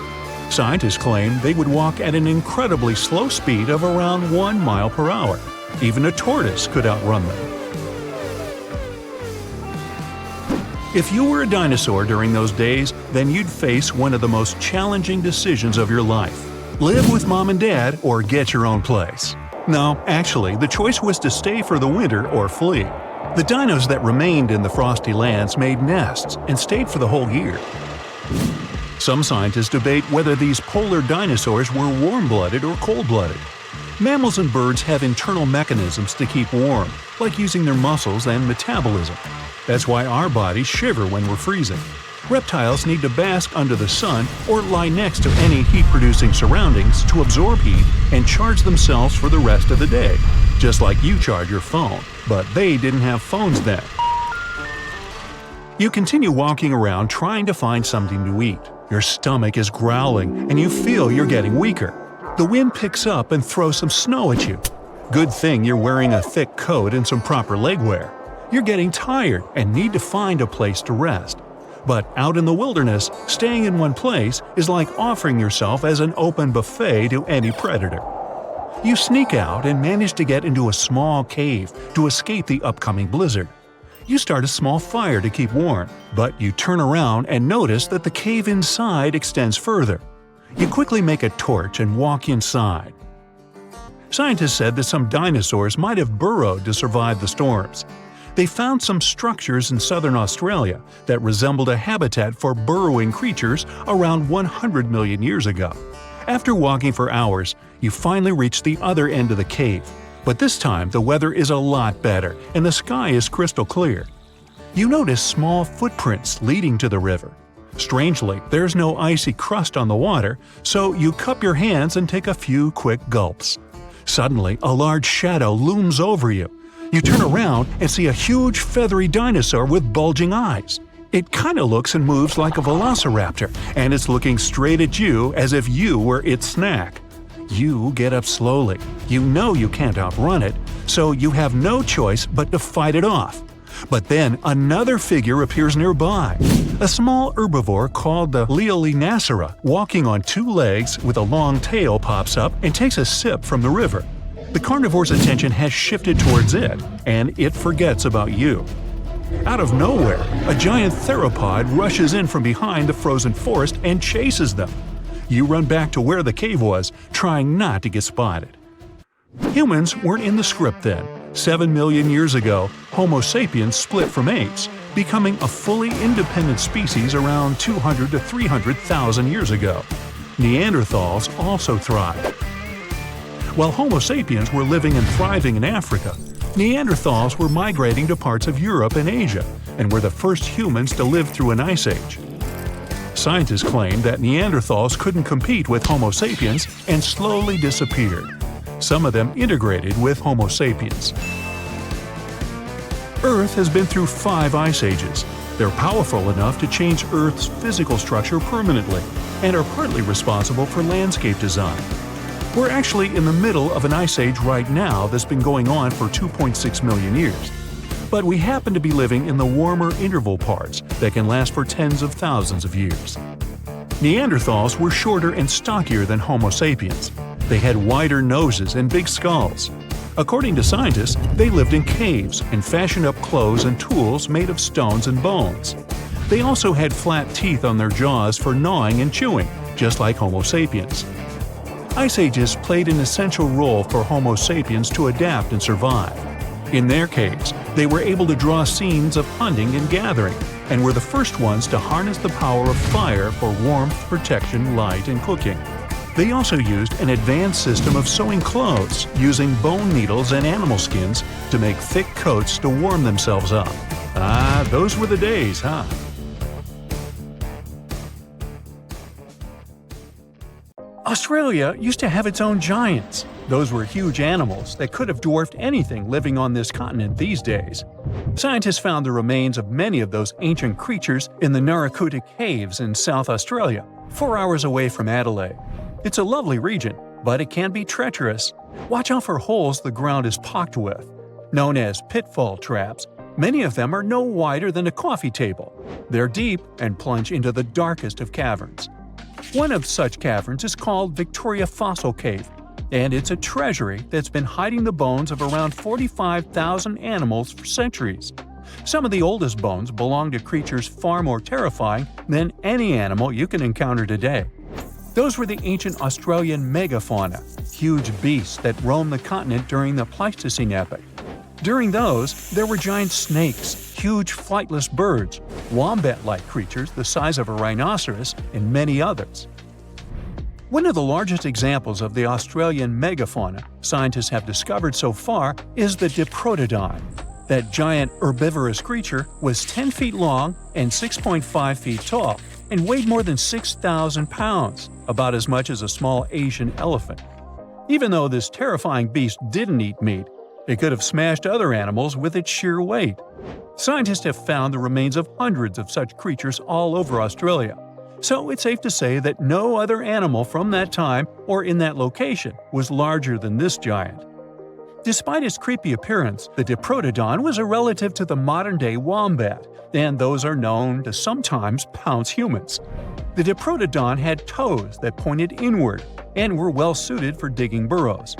Scientists claim they would walk at an incredibly slow speed of around 1 mile per hour. Even a tortoise could outrun them. If you were a dinosaur during those days, then you'd face one of the most challenging decisions of your life. Live with mom and dad or get your own place. No, actually, the choice was to stay for the winter or flee. The dinos that remained in the frosty lands made nests and stayed for the whole year. Some scientists debate whether these polar dinosaurs were warm-blooded or cold-blooded. Mammals and birds have internal mechanisms to keep warm, like using their muscles and metabolism. That's why our bodies shiver when we're freezing. Reptiles need to bask under the sun or lie next to any heat-producing surroundings to absorb heat and charge themselves for the rest of the day, just like you charge your phone, but they didn't have phones then. You continue walking around trying to find something to eat. Your stomach is growling and you feel you're getting weaker. The wind picks up and throws some snow at you. Good thing you're wearing a thick coat and some proper leg wear. You're getting tired and need to find a place to rest. But out in the wilderness, staying in one place is like offering yourself as an open buffet to any predator. You sneak out and manage to get into a small cave to escape the upcoming blizzard. You start a small fire to keep warm, but you turn around and notice that the cave inside extends further. You quickly make a torch and walk inside. Scientists said that some dinosaurs might have burrowed to survive the storms. They found some structures in southern Australia that resembled a habitat for burrowing creatures around 100 million years ago. After walking for hours, you finally reach the other end of the cave. But this time the weather is a lot better and the sky is crystal clear. You notice small footprints leading to the river. Strangely, there's no icy crust on the water, so you cup your hands and take a few quick gulps. Suddenly, a large shadow looms over you. You turn around and see a huge feathery dinosaur with bulging eyes. It kinda looks and moves like a velociraptor, and it's looking straight at you as if you were its snack. You get up slowly. You know you can't outrun it, so you have no choice but to fight it off. But then another figure appears nearby. A small herbivore called the Leolinacera, walking on two legs with a long tail, pops up and takes a sip from the river. The carnivore's attention has shifted towards it, and it forgets about you. Out of nowhere, a giant theropod rushes in from behind the frozen forest and chases them. You run back to where the cave was, trying not to get spotted. Humans weren't in the script then. 7 million years ago, Homo sapiens split from apes, becoming a fully independent species around 200 to 300,000 years ago. Neanderthals also thrived. While Homo sapiens were living and thriving in Africa, Neanderthals were migrating to parts of Europe and Asia, and were the first humans to live through an ice age. Scientists claim that Neanderthals couldn't compete with Homo sapiens and slowly disappeared. Some of them integrated with Homo sapiens. Earth has been through 5 ice ages. They're powerful enough to change Earth's physical structure permanently, and are partly responsible for landscape design. We're actually in the middle of an ice age right now that's been going on for 2.6 million years. But we happen to be living in the warmer interval parts that can last for tens of thousands of years. Neanderthals were shorter and stockier than Homo sapiens. They had wider noses and big skulls. According to scientists, they lived in caves and fashioned up clothes and tools made of stones and bones. They also had flat teeth on their jaws for gnawing and chewing, just like Homo sapiens. Ice ages played an essential role for Homo sapiens to adapt and survive. In their caves, they were able to draw scenes of hunting and gathering, and were the first ones to harness the power of fire for warmth, protection, light, and cooking. They also used an advanced system of sewing clothes, using bone needles and animal skins to make thick coats to warm themselves up. Ah, those were the days, huh? Australia used to have its own giants. Those were huge animals that could have dwarfed anything living on this continent these days. Scientists found the remains of many of those ancient creatures in the Narracuta Caves in South Australia, 4 hours away from Adelaide. It's a lovely region, but it can be treacherous. Watch out for holes the ground is pocked with. Known as pitfall traps, many of them are no wider than a coffee table. They're deep and plunge into the darkest of caverns. One of such caverns is called Victoria Fossil Cave, and it's a treasury that's been hiding the bones of around 45,000 animals for centuries. Some of the oldest bones belong to creatures far more terrifying than any animal you can encounter today. Those were the ancient Australian megafauna, huge beasts that roamed the continent during the Pleistocene epoch. During those, there were giant snakes, huge flightless birds, wombat-like creatures the size of a rhinoceros, and many others. One of the largest examples of the Australian megafauna scientists have discovered so far is the Diplodocus. That giant herbivorous creature was 10 feet long and 6.5 feet tall, and weighed more than 6,000 pounds, about as much as a small Asian elephant. Even though this terrifying beast didn't eat meat, it could have smashed other animals with its sheer weight. Scientists have found the remains of hundreds of such creatures all over Australia, so it's safe to say that no other animal from that time or in that location was larger than this giant. Despite its creepy appearance, the Diplodocus was a relative to the modern-day wombat, and those are known to sometimes pounce humans. The Diplodocus had toes that pointed inward and were well suited for digging burrows.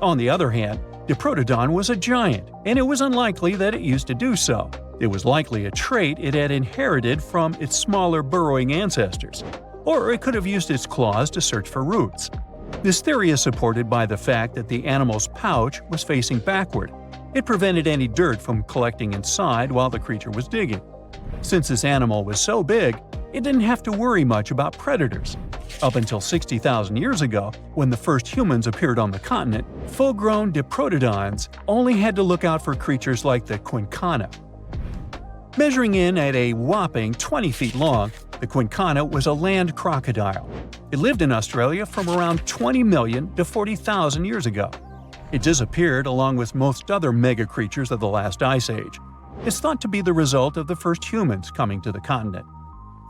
On the other hand, Diplodocus was a giant, and it was unlikely that it used to do so. It was likely a trait it had inherited from its smaller burrowing ancestors, or it could have used its claws to search for roots. This theory is supported by the fact that the animal's pouch was facing backward. It prevented any dirt from collecting inside while the creature was digging. Since this animal was so big, it didn't have to worry much about predators. Up until 60,000 years ago, when the first humans appeared on the continent, full-grown Diplodocus only had to look out for creatures like the quinquina. Measuring in at a whopping 20 feet long, the quinquina was a land crocodile. It lived in Australia from around 20 million to 40,000 years ago. It disappeared along with most other mega creatures of the last ice age. It's thought to be the result of the first humans coming to the continent.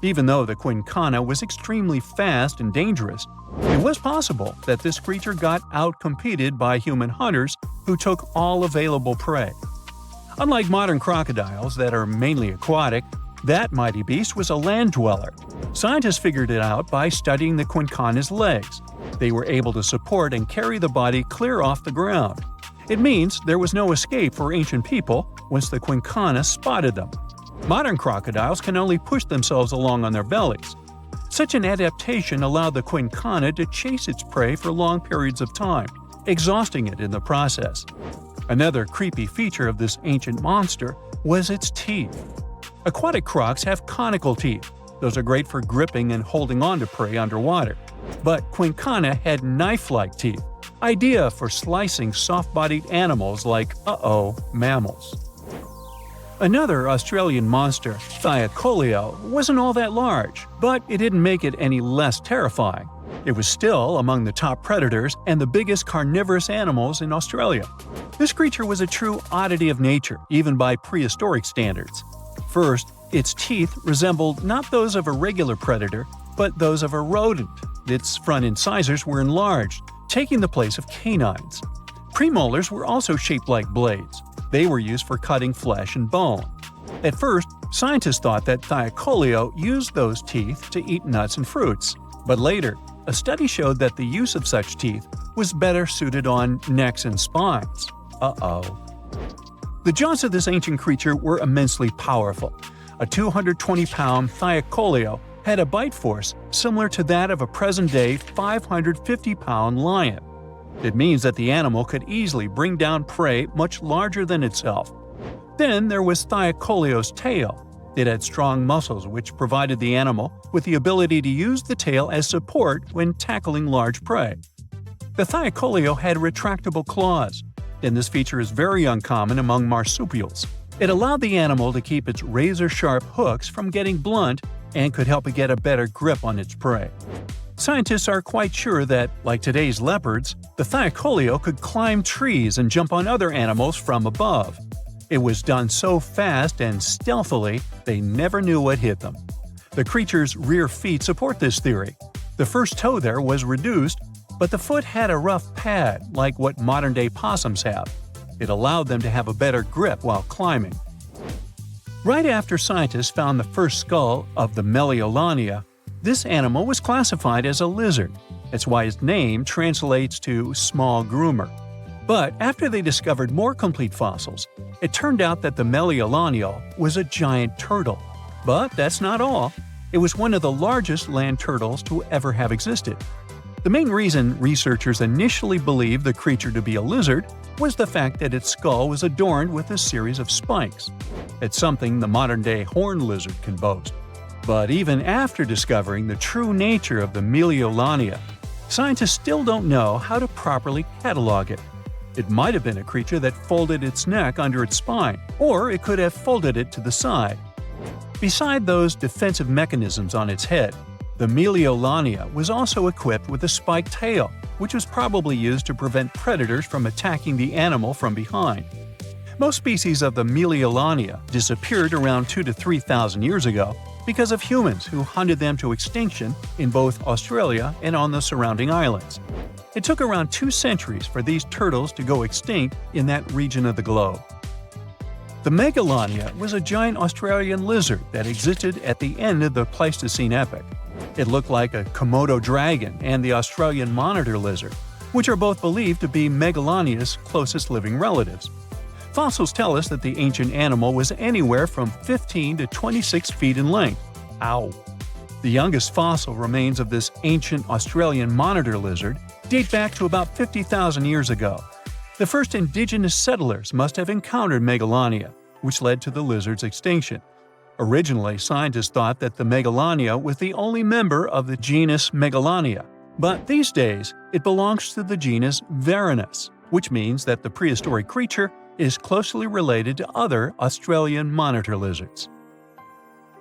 Even though the quinquina was extremely fast and dangerous, it was possible that this creature got outcompeted by human hunters who took all available prey. Unlike modern crocodiles that are mainly aquatic, that mighty beast was a land dweller. Scientists figured it out by studying the quinquina's legs. They were able to support and carry the body clear off the ground. It means there was no escape for ancient people once the quinquina spotted them. Modern crocodiles can only push themselves along on their bellies. Such an adaptation allowed the quinquina to chase its prey for long periods of time, exhausting it in the process. Another creepy feature of this ancient monster was its teeth. Aquatic crocs have conical teeth. Those are great for gripping and holding on to prey underwater. But quinquina had knife-like teeth, ideal for slicing soft-bodied animals like, mammals. Another Australian monster, Thylacoleo, wasn't all that large, but it didn't make it any less terrifying. It was still among the top predators and the biggest carnivorous animals in Australia. This creature was a true oddity of nature, even by prehistoric standards. First, its teeth resembled not those of a regular predator, but those of a rodent. Its front incisors were enlarged, taking the place of canines. Premolars were also shaped like blades. They were used for cutting flesh and bone. At first, scientists thought that Thylacoleo used those teeth to eat nuts and fruits. But later, a study showed that the use of such teeth was better suited on necks and spines. The jaws of this ancient creature were immensely powerful. A 220-pound Thylacoleo had a bite force similar to that of a present-day 550-pound lion. It means that the animal could easily bring down prey much larger than itself. Then there was Thylacoleo's tail. It had strong muscles which provided the animal with the ability to use the tail as support when tackling large prey. The Thylacoleo had retractable claws, and this feature is very uncommon among marsupials. It allowed the animal to keep its razor-sharp hooks from getting blunt and could help it get a better grip on its prey. Scientists are quite sure that, like today's leopards, the Thylacoleo could climb trees and jump on other animals from above. It was done so fast and stealthily, they never knew what hit them. The creature's rear feet support this theory. The first toe there was reduced, but the foot had a rough pad like what modern-day possums have. It allowed them to have a better grip while climbing. Right after scientists found the first skull of the Meliolania, this animal was classified as a lizard. That's why its name translates to small groomer. But after they discovered more complete fossils, it turned out that the Meliolania was a giant turtle. But that's not all. It was one of the largest land turtles to ever have existed. The main reason researchers initially believed the creature to be a lizard was the fact that its skull was adorned with a series of spikes. It's something the modern-day horned lizard can boast. But even after discovering the true nature of the Meliolania, scientists still don't know how to properly catalog it. It might have been a creature that folded its neck under its spine, or it could have folded it to the side. Beside those defensive mechanisms on its head, the Meliolania was also equipped with a spiked tail, which was probably used to prevent predators from attacking the animal from behind. Most species of the Meliolania disappeared around 2,000 to 3,000 years ago because of humans who hunted them to extinction in both Australia and on the surrounding islands. It took around 2 centuries for these turtles to go extinct in that region of the globe. The Megalania was a giant Australian lizard that existed at the end of the Pleistocene epoch. It looked like a Komodo dragon and the Australian monitor lizard, which are both believed to be Megalania's closest living relatives. Fossils tell us that the ancient animal was anywhere from 15 to 26 feet in length. Ow! The youngest fossil remains of this ancient Australian monitor lizard date back to about 50,000 years ago. The first indigenous settlers must have encountered Megalania, which led to the lizard's extinction. Originally, scientists thought that the Megalania was the only member of the genus Megalania, but these days it belongs to the genus Varanus, which means that the prehistoric creature is closely related to other Australian monitor lizards.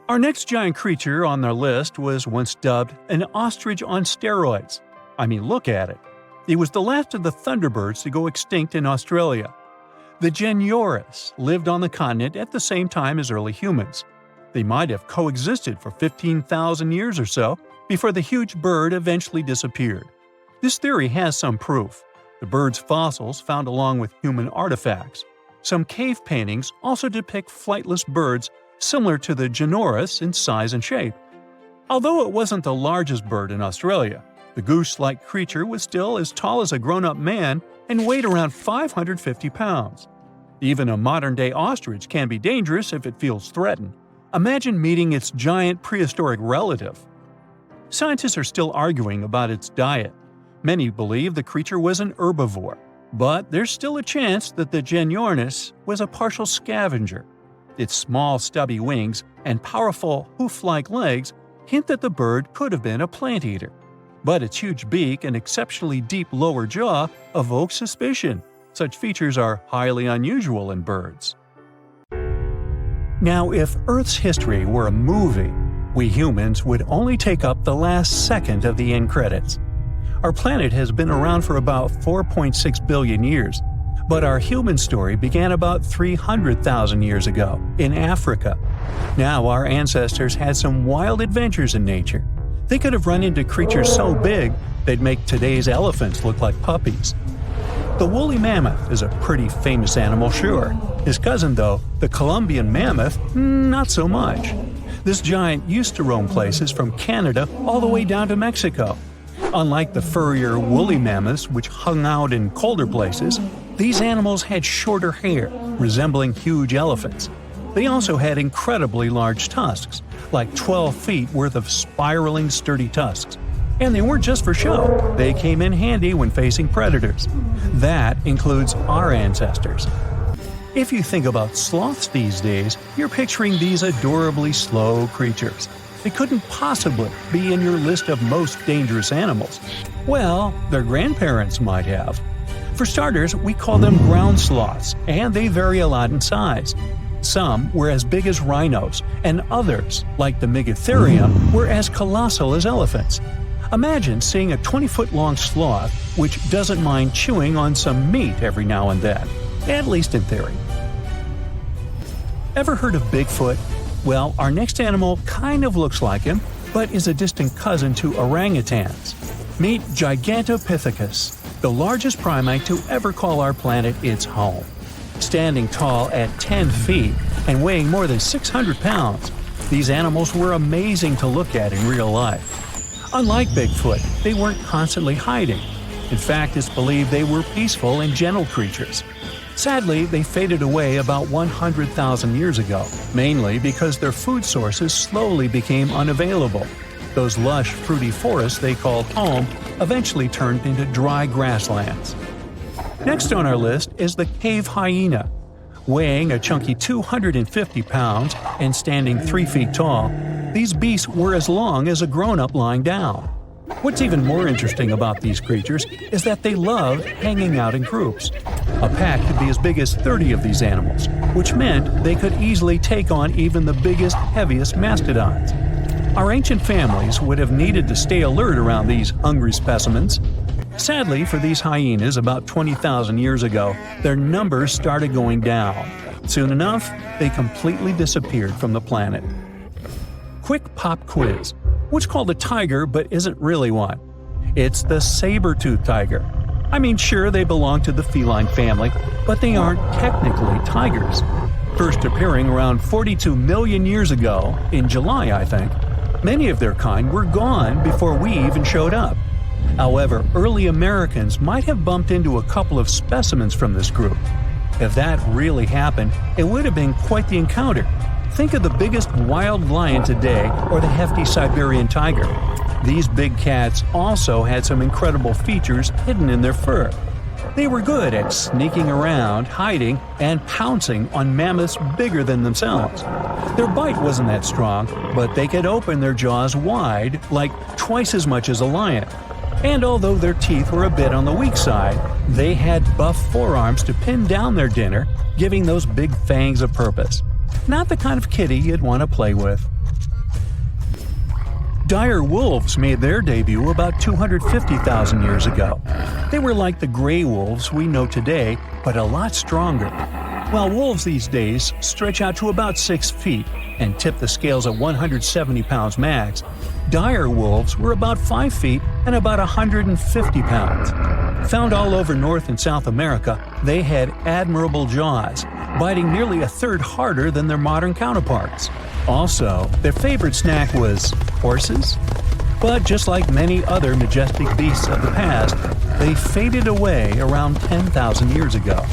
Our next giant creature on our list was once dubbed an ostrich on steroids. I mean, look at it. It was the last of the Thunderbirds to go extinct in Australia. The Genyorus lived on the continent at the same time as early humans. They might have coexisted for 15,000 years or so before the huge bird eventually disappeared. This theory has some proof. The bird's fossils found along with human artifacts. Some cave paintings also depict flightless birds similar to the Genyorus in size and shape. Although it wasn't the largest bird in Australia, the goose-like creature was still as tall as a grown-up man and weighed around 550 pounds. Even a modern-day ostrich can be dangerous if it feels threatened. Imagine meeting its giant prehistoric relative. Scientists are still arguing about its diet. Many believe the creature was an herbivore, but there's still a chance that the Genyornis was a partial scavenger. Its small, stubby wings and powerful hoof-like legs hint that the bird could have been a plant eater. But its huge beak and exceptionally deep lower jaw evoke suspicion. Such features are highly unusual in birds. Now, if Earth's history were a movie, we humans would only take up the last second of the end credits. Our planet has been around for about 4.6 billion years, but our human story began about 300,000 years ago in Africa. Now, our ancestors had some wild adventures in nature. They could have run into creatures so big they'd make today's elephants look like puppies. The woolly mammoth is a pretty famous animal, sure. His cousin, though, the Columbian mammoth, not so much. This giant used to roam places from Canada all the way down to Mexico. Unlike the furrier woolly mammoths, which hung out in colder places, these animals had shorter hair, resembling huge elephants. They also had incredibly large tusks, like 12 feet worth of spiraling, sturdy tusks. And they weren't just for show, they came in handy when facing predators. That includes our ancestors. If you think about sloths these days, you're picturing these adorably slow creatures. They couldn't possibly be in your list of most dangerous animals. Well, their grandparents might have. For starters, we call them ground sloths, and they vary a lot in size. Some were as big as rhinos, and others, like the Megatherium, were as colossal as elephants. Imagine seeing a 20-foot-long sloth which doesn't mind chewing on some meat every now and then, at least in theory. Ever heard of Bigfoot? Well, our next animal kind of looks like him, but is a distant cousin to orangutans. Meet Gigantopithecus, the largest primate to ever call our planet its home. Standing tall at 10 feet and weighing more than 600 pounds, these animals were amazing to look at in real life. Unlike Bigfoot, they weren't constantly hiding. In fact, it's believed they were peaceful and gentle creatures. Sadly, they faded away about 100,000 years ago, mainly because their food sources slowly became unavailable. Those lush, fruity forests they called home eventually turned into dry grasslands. Next on our list is the cave hyena. Weighing a chunky 250 pounds and standing 3 feet tall, these beasts were as long as a grown-up lying down. What's even more interesting about these creatures is that they loved hanging out in groups. A pack could be as big as 30 of these animals, which meant they could easily take on even the biggest, heaviest mastodons. Our ancient families would have needed to stay alert around these hungry specimens. Sadly for these hyenas about 20,000 years ago, their numbers started going down. Soon enough, they completely disappeared from the planet. Quick pop quiz. What's called a tiger but isn't really one? It's the saber-toothed tiger. I mean, sure, they belong to the feline family, but they aren't technically tigers. First appearing around 42 million years ago, in July I think, many of their kind were gone before we even showed up. However, early Americans might have bumped into a couple of specimens from this group. If that really happened, it would have been quite the encounter. Think of the biggest wild lion today or the hefty Siberian tiger. These big cats also had some incredible features hidden in their fur. They were good at sneaking around, hiding, and pouncing on mammoths bigger than themselves. Their bite wasn't that strong, but they could open their jaws wide, like twice as much as a lion. And although their teeth were a bit on the weak side, they had buff forearms to pin down their dinner, giving those big fangs a purpose. Not the kind of kitty you'd want to play with. Dire wolves made their debut about 250,000 years ago. They were like the gray wolves we know today, but a lot stronger. While wolves these days stretch out to about 6 feet and tip the scales at 170 pounds max, dire wolves were about 5 feet and about 150 pounds. Found all over North and South America, they had admirable jaws, biting nearly a third harder than their modern counterparts. Also, their favorite snack was horses. But just like many other majestic beasts of the past, they faded away around 10,000 years ago.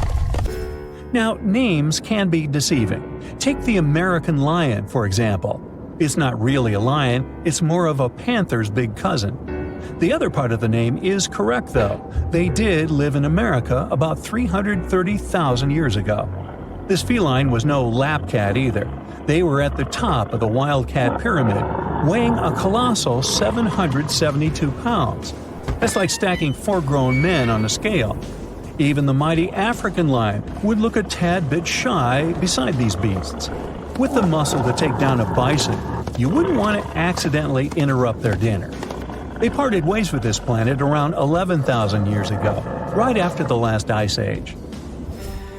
Now, names can be deceiving. Take the American lion, for example. It's not really a lion, it's more of a panther's big cousin. The other part of the name is correct, though. They did live in America about 330,000 years ago. This feline was no lap cat either. They were at the top of the wildcat pyramid, weighing a colossal 772 pounds. That's like stacking 4 grown men on a scale. Even the mighty African lion would look a tad bit shy beside these beasts. With the muscle to take down a bison, you wouldn't want to accidentally interrupt their dinner. They parted ways with this planet around 11,000 years ago, right after the last ice age.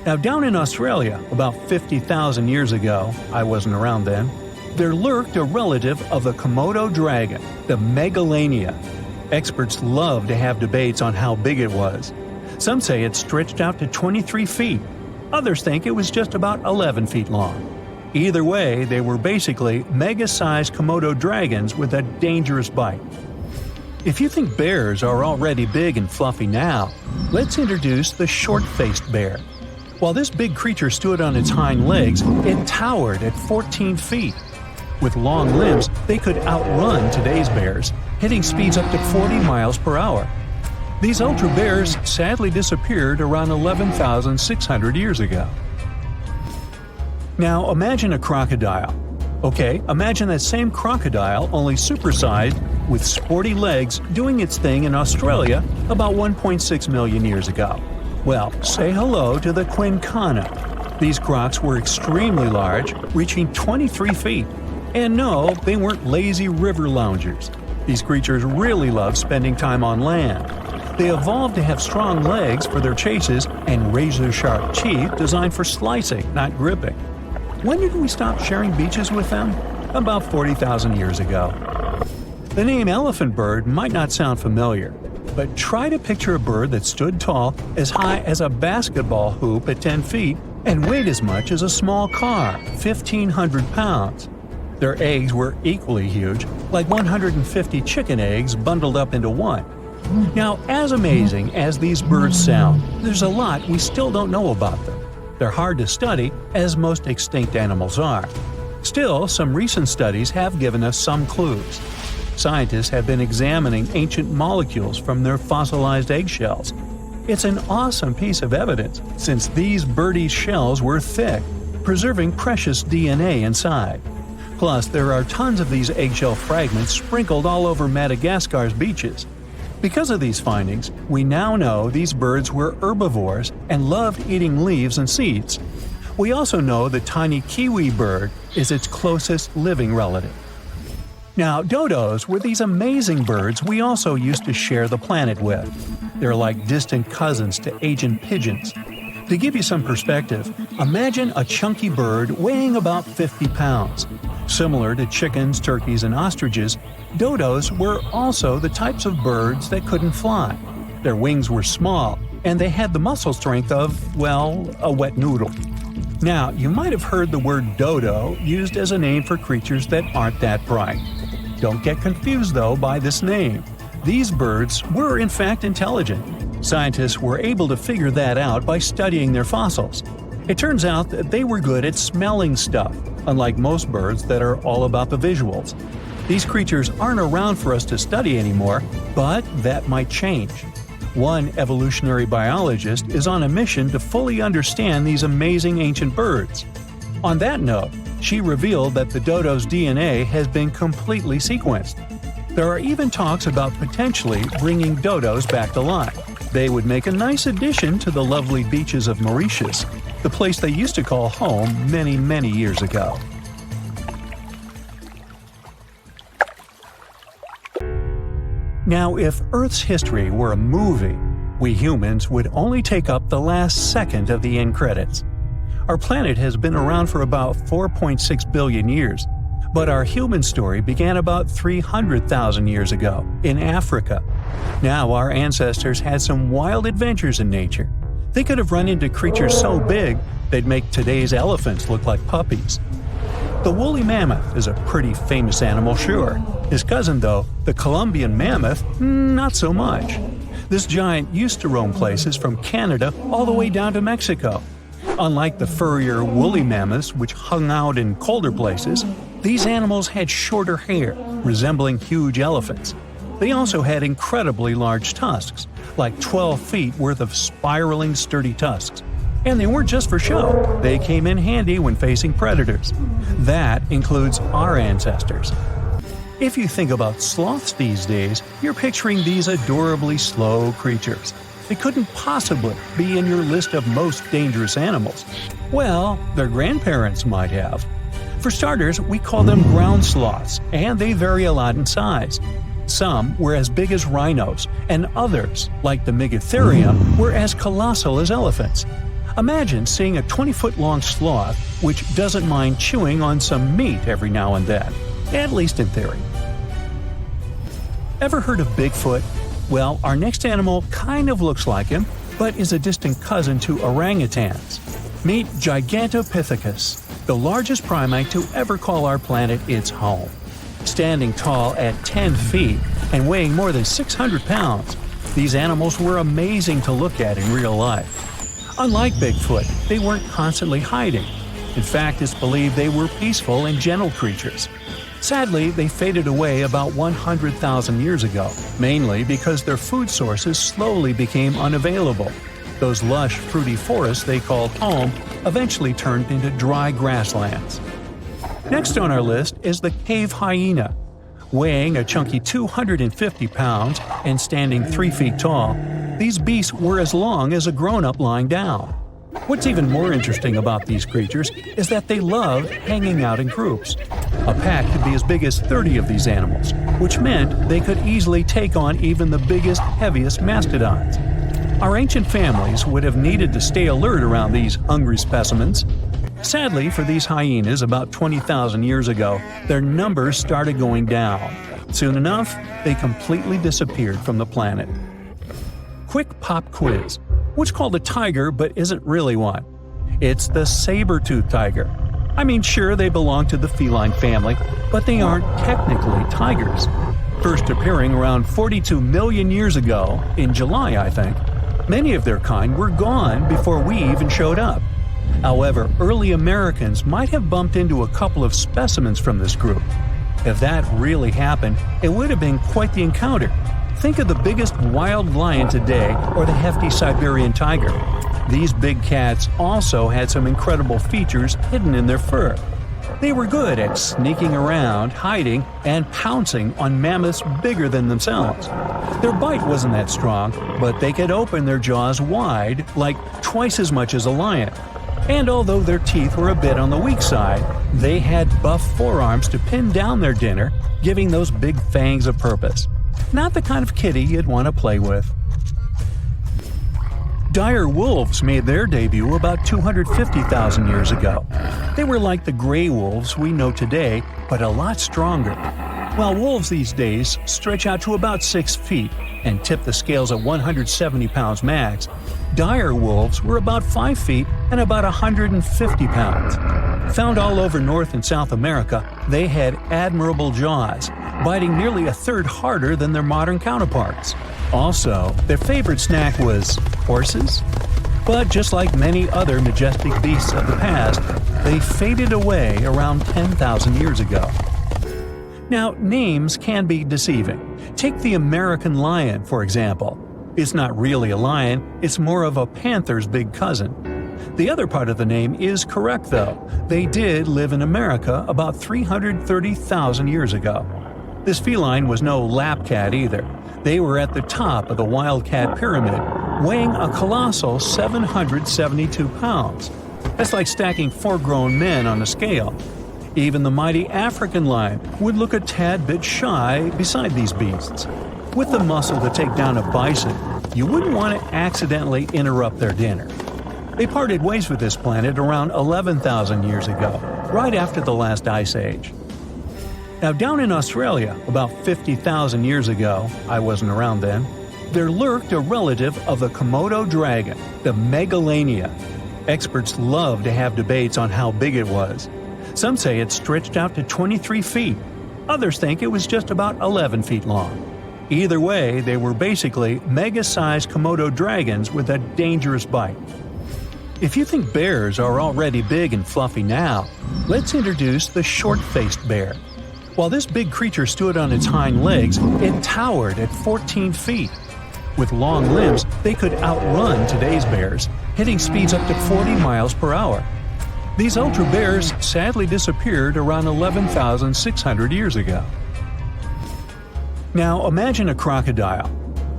Now, down in Australia, about 50,000 years ago, I wasn't around then, there lurked a relative of the Komodo dragon, the Megalania. Experts love to have debates on how big it was. Some say it stretched out to 23 feet. Others think it was just about 11 feet long. Either way, they were basically mega-sized Komodo dragons with a dangerous bite. If you think bears are already big and fluffy now, let's introduce the short-faced bear. While this big creature stood on its hind legs, it towered at 14 feet. With long limbs, they could outrun today's bears, hitting speeds up to 40 miles per hour. These ultra bears sadly disappeared around 11,600 years ago. Now imagine a crocodile. Okay, imagine that same crocodile, only supersized, with sporty legs, doing its thing in Australia about 1.6 million years ago. Well, say hello to the quincana. These crocs were extremely large, reaching 23 feet. And no, they weren't lazy river loungers. These creatures really loved spending time on land. They evolved to have strong legs for their chases and razor-sharp teeth designed for slicing, not gripping. When did we stop sharing beaches with them? About 40,000 years ago. The name elephant bird might not sound familiar, but try to picture a bird that stood tall as high as a basketball hoop at 10 feet and weighed as much as a small car, 1,500 pounds. Their eggs were equally huge, like 150 chicken eggs bundled up into one. Now, as amazing as these birds sound, there's a lot we still don't know about them. They're hard to study, as most extinct animals are. Still, some recent studies have given us some clues. Scientists have been examining ancient molecules from their fossilized eggshells. It's an awesome piece of evidence, since these birdies' shells were thick, preserving precious DNA inside. Plus, there are tons of these eggshell fragments sprinkled all over Madagascar's beaches. Because of these findings, we now know these birds were herbivores and loved eating leaves and seeds. We also know the tiny kiwi bird is its closest living relative. Now, dodos were these amazing birds we also used to share the planet with. They're like distant cousins to Asian pigeons. To give you some perspective, imagine a chunky bird weighing about 50 pounds. Similar to chickens, turkeys, and ostriches, dodos were also the types of birds that couldn't fly. Their wings were small, and they had the muscle strength of, well, a wet noodle. Now, you might have heard the word dodo used as a name for creatures that aren't that bright. Don't get confused, though, by this name. These birds were in fact intelligent. Scientists were able to figure that out by studying their fossils. It turns out that they were good at smelling stuff, unlike most birds that are all about the visuals. These creatures aren't around for us to study anymore, but that might change. One evolutionary biologist is on a mission to fully understand these amazing ancient birds. On that note, she revealed that the dodo's DNA has been completely sequenced. There are even talks about potentially bringing dodos back to life. They would make a nice addition to the lovely beaches of Mauritius, the place they used to call home many, many years ago. Now, if Earth's history were a movie, we humans would only take up the last second of the end credits. Our planet has been around for about 4.6 billion years, but our human story began about 300,000 years ago, in Africa. Now, our ancestors had some wild adventures in nature. They could have run into creatures so big they'd make today's elephants look like puppies. The woolly mammoth is a pretty famous animal, sure. His cousin, though, the Columbian mammoth, not so much. This giant used to roam places from Canada all the way down to Mexico. Unlike the furrier woolly mammoths, which hung out in colder places, these animals had shorter hair, resembling huge elephants. They also had incredibly large tusks, like 12 feet worth of spiraling, sturdy tusks. And they weren't just for show, they came in handy when facing predators. That includes our ancestors. If you think about sloths these days, you're picturing these adorably slow creatures. They couldn't possibly be in your list of most dangerous animals. Well, their grandparents might have. For starters, we call them ground sloths, and they vary a lot in size. Some were as big as rhinos, and others, like the Megatherium, were as colossal as elephants. Imagine seeing a 20-foot-long sloth which doesn't mind chewing on some meat every now and then, at least in theory. Ever heard of Bigfoot? Well, our next animal kind of looks like him, but is a distant cousin to orangutans. Meet Gigantopithecus, the largest primate to ever call our planet its home. Standing tall at 10 feet and weighing more than 600 pounds, these animals were amazing to look at in real life. Unlike Bigfoot, they weren't constantly hiding. In fact, it's believed they were peaceful and gentle creatures. Sadly, they faded away about 100,000 years ago, mainly because their food sources slowly became unavailable. Those lush, fruity forests they called home eventually turned into dry grasslands. Next on our list is the cave hyena. Weighing a chunky 250 pounds and standing 3 feet tall, these beasts were as long as a grown-up lying down. What's even more interesting about these creatures is that they loved hanging out in groups. A pack could be as big as 30 of these animals, which meant they could easily take on even the biggest, heaviest mastodons. Our ancient families would have needed to stay alert around these hungry specimens. Sadly for these hyenas about 20,000 years ago, their numbers started going down. Soon enough, they completely disappeared from the planet. Quick pop quiz. What's called a tiger but isn't really one? It's the saber-toothed tiger. I mean, sure, they belong to the feline family, but they aren't technically tigers. First appearing around 42 million years ago, in July, I think. Many of their kind were gone before we even showed up. However, early Americans might have bumped into a couple of specimens from this group. If that really happened, it would have been quite the encounter. Think of the biggest wild lion today or the hefty Siberian tiger. These big cats also had some incredible features hidden in their fur. They were good at sneaking around, hiding, and pouncing on mammoths bigger than themselves. Their bite wasn't that strong, but they could open their jaws wide, like twice as much as a lion. And although their teeth were a bit on the weak side, they had buff forearms to pin down their dinner, giving those big fangs a purpose. Not the kind of kitty you'd want to play with. Dire wolves made their debut about 250,000 years ago. They were like the gray wolves we know today, but a lot stronger. While wolves these days stretch out to about 6 feet and tip the scales at 170 pounds max, dire wolves were about 5 feet and about 150 pounds. Found all over North and South America, they had admirable jaws, biting nearly a third harder than their modern counterparts. Also, their favorite snack was horses. But just like many other majestic beasts of the past, they faded away around 10,000 years ago. Now, names can be deceiving. Take the American lion, for example. It's not really a lion, it's more of a panther's big cousin. The other part of the name is correct, though. They did live in America about 330,000 years ago. This feline was no lap cat either. They were at the top of the wildcat pyramid, weighing a colossal 772 pounds. That's like stacking 4 grown men on a scale. Even the mighty African lion would look a tad bit shy beside these beasts. With the muscle to take down a bison, you wouldn't want to accidentally interrupt their dinner. They parted ways with this planet around 11,000 years ago, right after the last ice age. Now, down in Australia, about 50,000 years ago, I wasn't around then, there lurked a relative of the Komodo dragon, the Megalania. Experts love to have debates on how big it was. Some say it stretched out to 23 feet. Others think it was just about 11 feet long. Either way, they were basically mega-sized Komodo dragons with a dangerous bite. If you think bears are already big and fluffy now, let's introduce the short-faced bear. While this big creature stood on its hind legs, it towered at 14 feet. With long limbs, they could outrun today's bears, hitting speeds up to 40 miles per hour. These ultra bears sadly disappeared around 11,600 years ago. Now imagine a crocodile.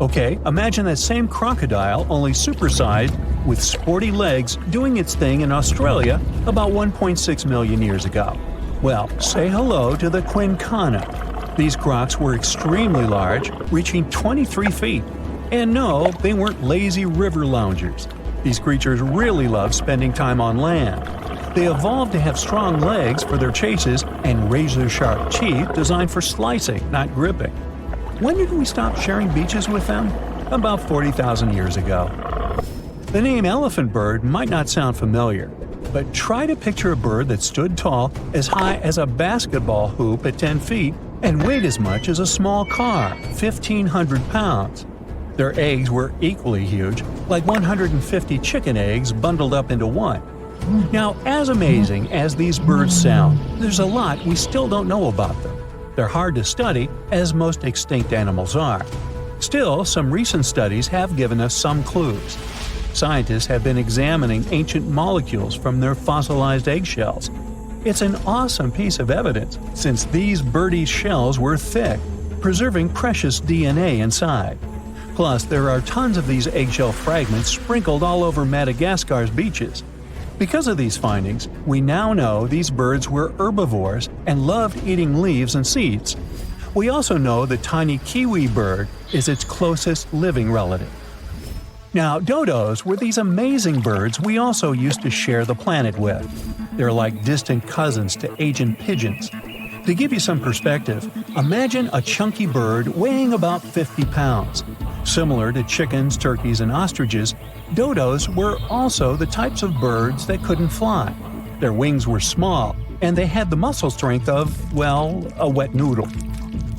Okay, imagine that same crocodile, only supersized, with sporty legs, doing its thing in Australia about 1.6 million years ago. Well, say hello to the quincana. These crocs were extremely large, reaching 23 feet. And no, they weren't lazy river loungers. These creatures really love spending time on land. They evolved to have strong legs for their chases and razor-sharp teeth designed for slicing, not gripping. When did we stop sharing beaches with them? About 40,000 years ago. The name elephant bird might not sound familiar, but try to picture a bird that stood tall, as high as a basketball hoop at 10 feet, and weighed as much as a small car, 1,500 pounds. Their eggs were equally huge, like 150 chicken eggs bundled up into one. Now, as amazing as these birds sound, there's a lot we still don't know about them. They're hard to study, as most extinct animals are. Still, some recent studies have given us some clues. Scientists have been examining ancient molecules from their fossilized eggshells. It's an awesome piece of evidence, since these birdie shells were thick, preserving precious DNA inside. Plus, there are tons of these eggshell fragments sprinkled all over Madagascar's beaches. Because of these findings, we now know these birds were herbivores and loved eating leaves and seeds. We also know the tiny kiwi bird is its closest living relative. Now, dodos were these amazing birds we also used to share the planet with. They're like distant cousins to Asian pigeons. To give you some perspective, imagine a chunky bird weighing about 50 pounds. Similar to chickens, turkeys, and ostriches, dodos were also the types of birds that couldn't fly. Their wings were small, and they had the muscle strength of, well, a wet noodle.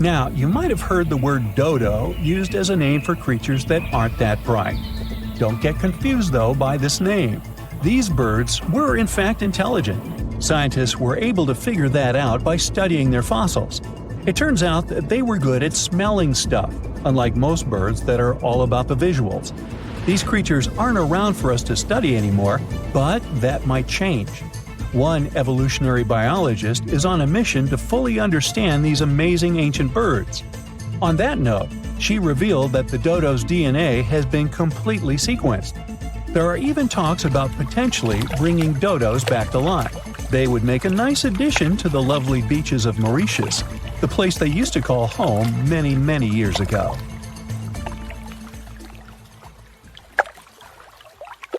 Now, you might have heard the word dodo used as a name for creatures that aren't that bright. Don't get confused, though, by this name. These birds were, in fact, intelligent. Scientists were able to figure that out by studying their fossils. It turns out that they were good at smelling stuff, unlike most birds that are all about the visuals. These creatures aren't around for us to study anymore, but that might change. One evolutionary biologist is on a mission to fully understand these amazing ancient birds. On that note, she revealed that the dodo's DNA has been completely sequenced. There are even talks about potentially bringing dodos back to life. They would make a nice addition to the lovely beaches of Mauritius, the place they used to call home many, many years ago.